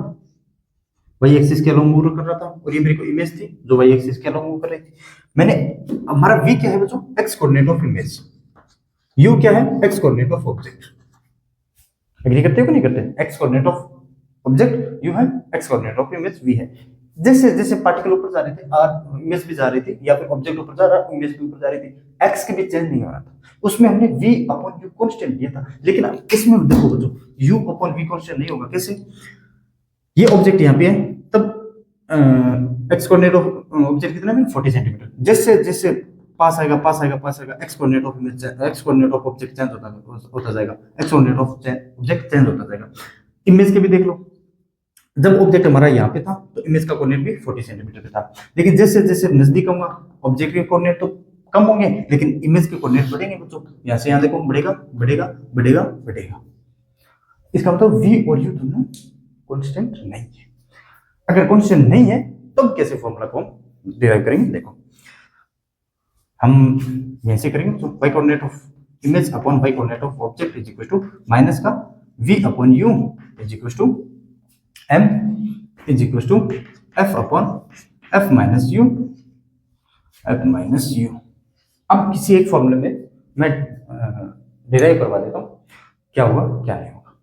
वाई एक्सिस के अलोंग मूव कर रहा था, और ये मेरी कोई इमेज थी जो वाई एक्सिस के अलोंग मूव कर रही थी। मैंने, हमारा v क्या है बच्चों? X coordinate of image, u क्या है? X coordinate of object. Agree करते हो कि नहीं करते? X coordinate of object u है, x coordinate of image v है। जैसे जैसे पार्टिकल ऊपर जा रहे थे और इमेज भी जा रही थी, या फिर ऑब्जेक्ट ऊपर जा रहा इमेज भी ऊपर जा रही थी, एक्स के भी चेंज नहीं हो रहा था, उसमें हमने v अपॉन u कांस्टेंट लिया था। लेकिन अब इसमें देखो बच्चों, u अपॉन v कांस्टेंट नहीं होगा। कैसे? ये ऑब्जेक्ट यहाँ पे है, तब एक्स कोऑर्डिनेट ऑफ ऑब्जेक्ट कितना है? 40 सेंटीमीटर। जैसे जैसे पास आएगा पास आएगा पास आएगा, x coordinate of image, x coordinate of object change होता जाएगा, x coordinate of object change होता जाएगा। इमेज के भी देख लो, जब ऑब्जेक्ट हमारा यहाँ पे था तो इमेज का कोऑर्डिनेट भी 40 सेंटीमीटर पे था। लेकिन जैसे जैसे नजदीक होगा, ऑब्जेक्ट के कोऑर्डिनेट तो कम होंगे लेकिन इमेज के कोऑर्डिनेट बढ़ेंगे बच्चों। यहाँ से यहाँ देखो, बढ़ेगा बढ़ेगा बढ़ेगा बढ़ेगा। इसका मतलब v और u दोनों कांस्टेंट नहीं है। अगर कांस्टेंट नहीं है तो कैसे फॉर्मूला को हम डिराइव करेंगे? देखो हम यहीं से करेंगे। तो y coordinate of image upon y coordinate of object is equal to minus का v upon u is equal to m is equal to f upon f minus u, f minus u। अब किसी एक फॉर्मूले में मैं derive करवा देता हूँ, क्या होगा क्या नहीं होगा।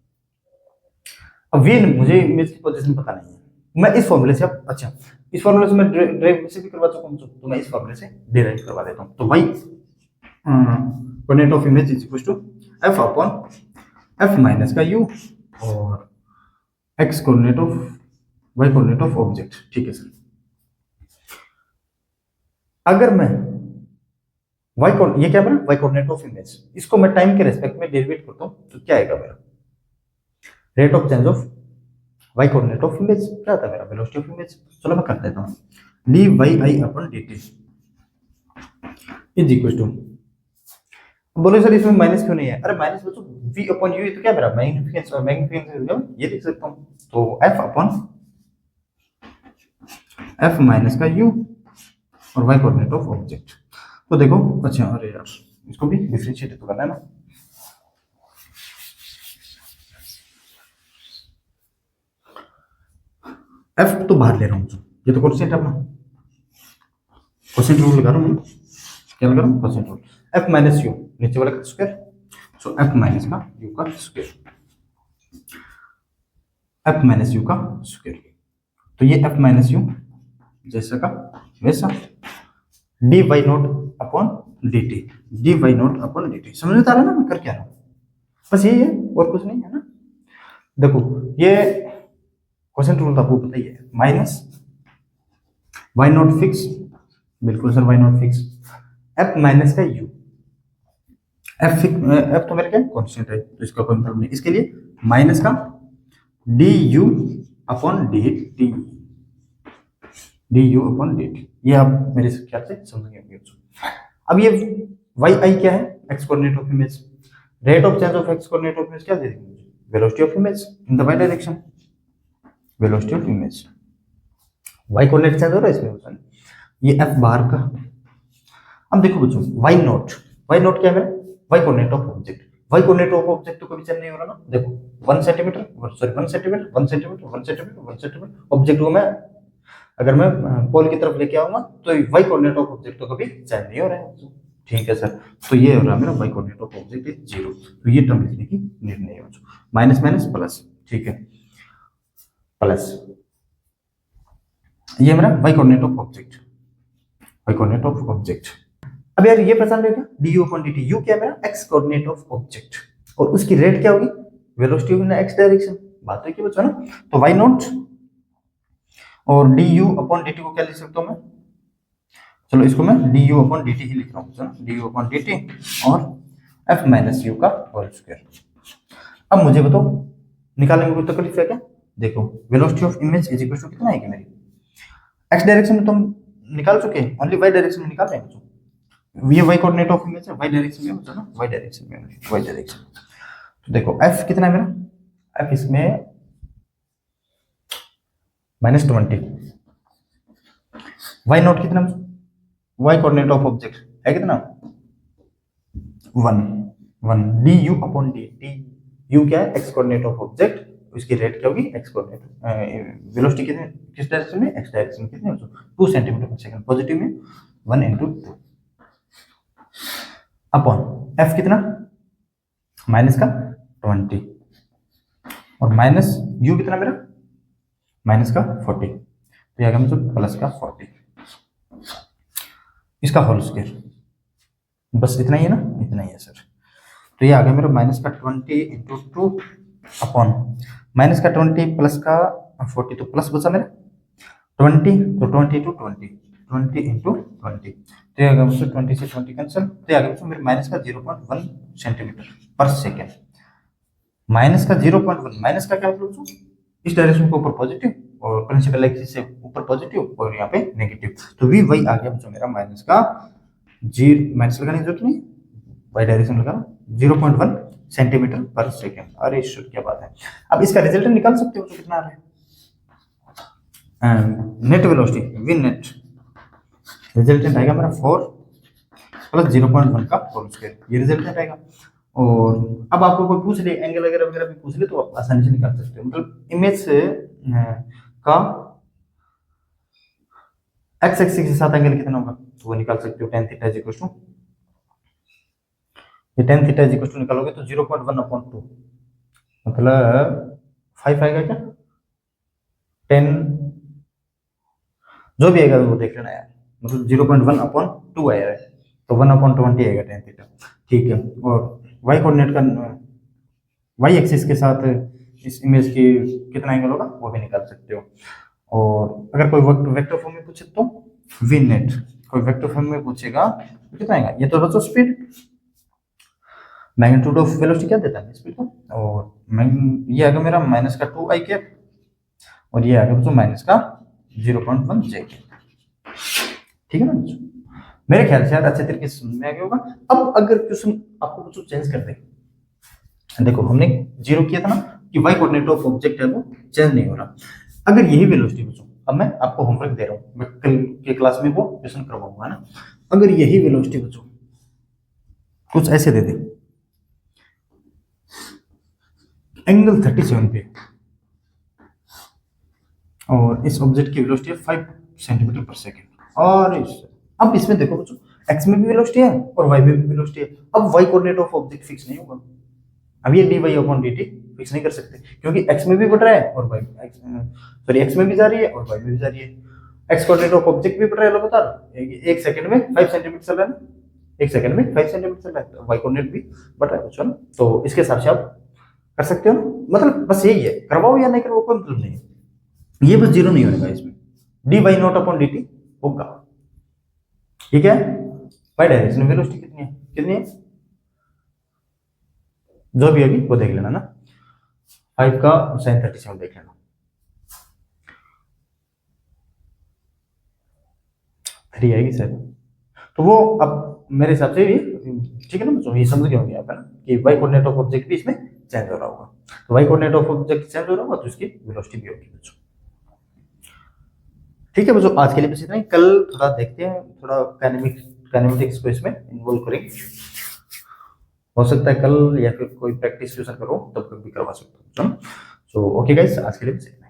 अब v मुझे इमेज की पोजीशन पता नहीं है, मैं इस फॉर्मूले से, अब अच्छा इस फॉर्मूले से मैं डिराइव से भी करवा चुका हूँ, तो मैं इस फॉर्मूले से डिराइव करवा देता हूँ। तो y coordinate of image is equal to f upon f minus का u और x coordinate of y coordinate of object. ठीक है सर। अगर मैं ये क्या मेरा? y कोऑर्डिनेट ऑफ इमेज, इसको मैं टाइम के रेस्पेक्ट में डेरिवेट करता हूँ तो क्या आएगा मेरा? Rate of change of y coordinate of image क्या था मेरा? Velocity of image. चलो मैं कर देता हूँ, dy upon dt is equal to, बोले सर इसमें माइनस क्यों नहीं है? अरे माइनस बच्चों v अपॉन u, तो क्या मेरा मैग्निफिकेंस, और मैग्निफिकेंस ये लिख सकता हूँ, तो f अपॉन f माइनस का u और y कोऑर्डिनेट ऑफ ऑब्जेक्ट। तो देखो, अच्छा अरे यार इसको भी डिफरेंशिएट तो करना है ना। f तो बाहर ले रहा हूँ, ये तो कोसेंट अपना कोसेंट रूल लगा रहा हूँ, क्या लगा रहा हूँ? Quotient rule. f minus u नीचे वाला का स्क्वायर, सो f माइनस का u का स्क्वायर, f माइनस u का स्क्वायर। तो ये f माइनस u जैसा का वैसा, dy naught upon dt, dy naught upon dt। समझ में आ रहा है ना मैं कर क्या रहा हूँ? बस यही है और कुछ नहीं है ना। देखो ये क्वेश्चन रूल तो आपको पता ही है, माइनस y नॉट फिक्स, बिल्कुल sir y not fix, f minus का u, f तो मेरा क्या कांस्टेंट है तो इसका कोई मतलब नहीं। इसके लिए माइनस का du upon dt, du upon dt। ये आप मेरे ख्याल से समझेंगे। अब ये y i क्या है? X coordinate of image. Rate of change of x coordinate of image क्या दे देंगे? Velocity of image in the y direction, velocity of image, y coordinate change हो रहा है इसमें बच्चों, ये एफ बार का। अब देखो बच्चों वाई नॉट क्या है मेरा, y coordinate of object, y coordinate of object तो कभी चेंज नहीं हो रहा ना, देखो 1 centimetre, sorry 1 centimetre 1 centimetre 1 centimetre 1 centimetre object को मैं अगर मैं पोल की तरफ लेके आऊंगा तो वाई कोऑर्डिनेट ऑफ ऑब्जेक्ट तो कभी चेंज नहीं हो रहा है। ठीक है सर, तो ये हो रहा है मेरा y coordinate of object is 0, तो ये टर्म लिखने की नीड नहीं है बच्चों, माइनस माइनस प्लस, ठीक है प्लस, ये मेरा y coordinate of object, y coordinate of object. अब यार ये पहचान रहे क्या, d u upon d t, u क्या है मेरा एक्स कोऑर्डिनेट ऑफ ऑब्जेक्ट, और उसकी रेट क्या होगी, वेलोसिटी इन एक्स डायरेक्शन, बात है कि बच्चों ना, तो वाई नॉट और d u upon d t को क्या लिख सकता हूं मैं, चलो इसको मैं d u upon d t ही लिख रहा हूँ, d u upon d t और एफ माइनस यू का होल स्क्वायर। अब मुझे बताओ निकालने में कोई तकलीफ है क्या, देखो velocity of image is equal to कितना है कि मेरी एक्स डायरेक्शन में तुम निकाल चुके हैं, ओनली वाई डायरेक्शन में निकाल रहे हैं बच्चों, ये वाई कोऑर्डिनेट ऑफ इमेज है, वाई डायरेक्शन में बच्चों ना, वाई डायरेक्शन में, वाई डायरेक्शन। तो देखो एफ कितना है मेरा, एफ इसमें -20, वाई नॉट कितना, वाई कोऑर्डिनेट ऑफ ऑब्जेक्ट है कितना 1 D u upon d t, u क्या है एक्स कोऑर्डिनेट ऑफ ऑब्जेक्ट, उसकी रेट क्या होगी एक्स कोऑर्डिनेट, वेलोसिटी कितने किस डायरेक्शन में, एक्स डायरेक्शन में कितने 2 सेंटीमीटर पर सेकंड, पॉजिटिव में 1 × 2 अपॉन एफ कितना माइनस का 20 और माइनस यू कितना मेरा माइनस का 40, तो आगे मतलब प्लस का 40, इसका होल स्क्वायर, बस इतना ही है ना, इतना ही है सर। तो ये आ गया मेरा माइनस का 20 × 2 अपॉन माइनस का 20 प्लस का 40, तो प्लस बचा मेरा 20, तो 20 × 20 20 × 20, तो ये आ गया मुझसे 20 से 20 कैंसिल, तो ये आ गया मुझसे मेरे माइनस का 0.1 सेंटीमीटर पर सेकेंड, माइनस का 0.1, माइनस का क्या मतलब इस डायरेक्शन के ऊपर पॉजिटिव और प्रिंसिपल एक्सिस से ऊपर पॉजिटिव और यहाँ पे नेगेटिव, तो वी वही आ गया बच्चों मेरा माइनस का माइनस लगाने की जरूरत नहीं, वाई डायरेक्शन लगा 0.1 सेंटीमीटर पर सेकेंड। अरे शुद्ध क्या बात है। अब इसका रिजल्टेंट निकाल सकते हो तो कितना आ रहा है, net velocity V net resultant आएगा मेरा 4 + 0.1 का होल स्क्वायर, ये रिजल्टेंट आएगा। और अब आपको कोई पूछ ले एंगल वगैरह भी पूछ ले तो आप आसानी से निकाल सकते हो, मतलब इमेज से का एक्स एक्सिस के साथ एंगल कितना होगा तो वो निकाल सकते हो, tan theta is equal to, ये tan theta is equal to निकालोगे तो 0.1/2 मतलब 5 आएगा क्या, 10 जो भी आएगा वो देख लेना यार, मतलब 0.1/2 आया है तो 1/20 आएगा tan थीटा, ठीक है। और वाई कोऑर्डिनेट का वाई एक्सिस के साथ इस इमेज की कितना एंगल होगा वो भी निकाल सकते हो। और अगर कोई वेक्टर फॉर्म में पूछे तो वी नेट, कोई वेक्टर फॉर्म में पूछेगा तो कितना आएगा, ये तो बच्चों स्पीड मैग्नीट्यूड ऑफ वेलोसिटी क्या देता है स्पीड को, और ये आएगा मेरा माइनस का 2i कैप और ये आएगा बच्चों माइनस का 0.1 j कैप, ठीक है ना बच्चों, मेरे ख्याल से यार अच्छे तरीके से समझ में आ गया होगा। अब अगर क्वेश्चन आपको बच्चों चेंज कर दे, देखो हमने जीरो किया था ना कि वाई कोऑर्डिनेट ऑफ ऑब्जेक्ट है वो चेंज नहीं हो रहा, अगर यही वेलोसिटी बच्चों, अब मैं आपको होमवर्क दे रहा हूँ, मैं कल के क्लास में वो क्वेश्चन करवाऊंगा ना, अगर यही वेलोसिटी बच्चों कुछ ऐसे दे दे एंगल 37 पे और इस ऑब्जेक्ट की वेलोसिटी है 5 सेंटीमीटर पर सेकेंड, और अब इसमें देखो बच्चों एक्स में भी वेलोसिटी है और वाई में भी वेलोसिटी है, अब y coordinate of object fix नहीं होगा, अब ये dy अपॉन dt फिक्स नहीं कर सकते क्योंकि x में भी बढ़ रहा है और y सॉरी x में भी जा रही है और y में भी जा रही है, x कोऑर्डिनेट ऑफ ऑब्जेक्ट भी बढ़ रहा है लगातार, एक सेकंड में 5 सेंटीमीटर चल रहा है ना, एक सेकंड में 5 सेंटीमीटर चल रहा है, y कोऑर्डिनेट भी बढ़ रहा है बच्चों, तो इसके हिसाब से आप कर सकते हो ना, मतलब बस यही है, करवाओ या नहीं करवाओ कोई मतलब नहीं है, ये बस जीरो नहीं होगा इसमें, dy नॉट अपॉन dt होगा, ठीक है। y डायरेक्शन में वेलोसिटी कितनी है जो भी होगी वो देख लेना ना, 5 का sin 37 देख लेना, 3 आएगी सर, तो वो अब मेरे हिसाब से भी ठीक है ना बच्चों, ये समझ गए होंगे आप है ना कि वाई कोऑर्डिनेट ऑफ ऑब्जेक्ट भी इसमें चेंज हो रहा होगा। तो y coordinate of object change हो रहा होगा तो इसकी वेलोसिटी भी होगी बच्चों। ठीक है बच्चों, आज के लिए बस इतना ही। कल थोड़ा देखते हैं, थोड़ा काइनेमेटिक्स को इसमें इन्वॉल्व करेंगे। हो सकता है कल या फिर कोई प्रैक्टिस ट्यूशन करो तब तक भी करवा सकते हो। सो ओके गाइस, आज के लिए बस इतना ही।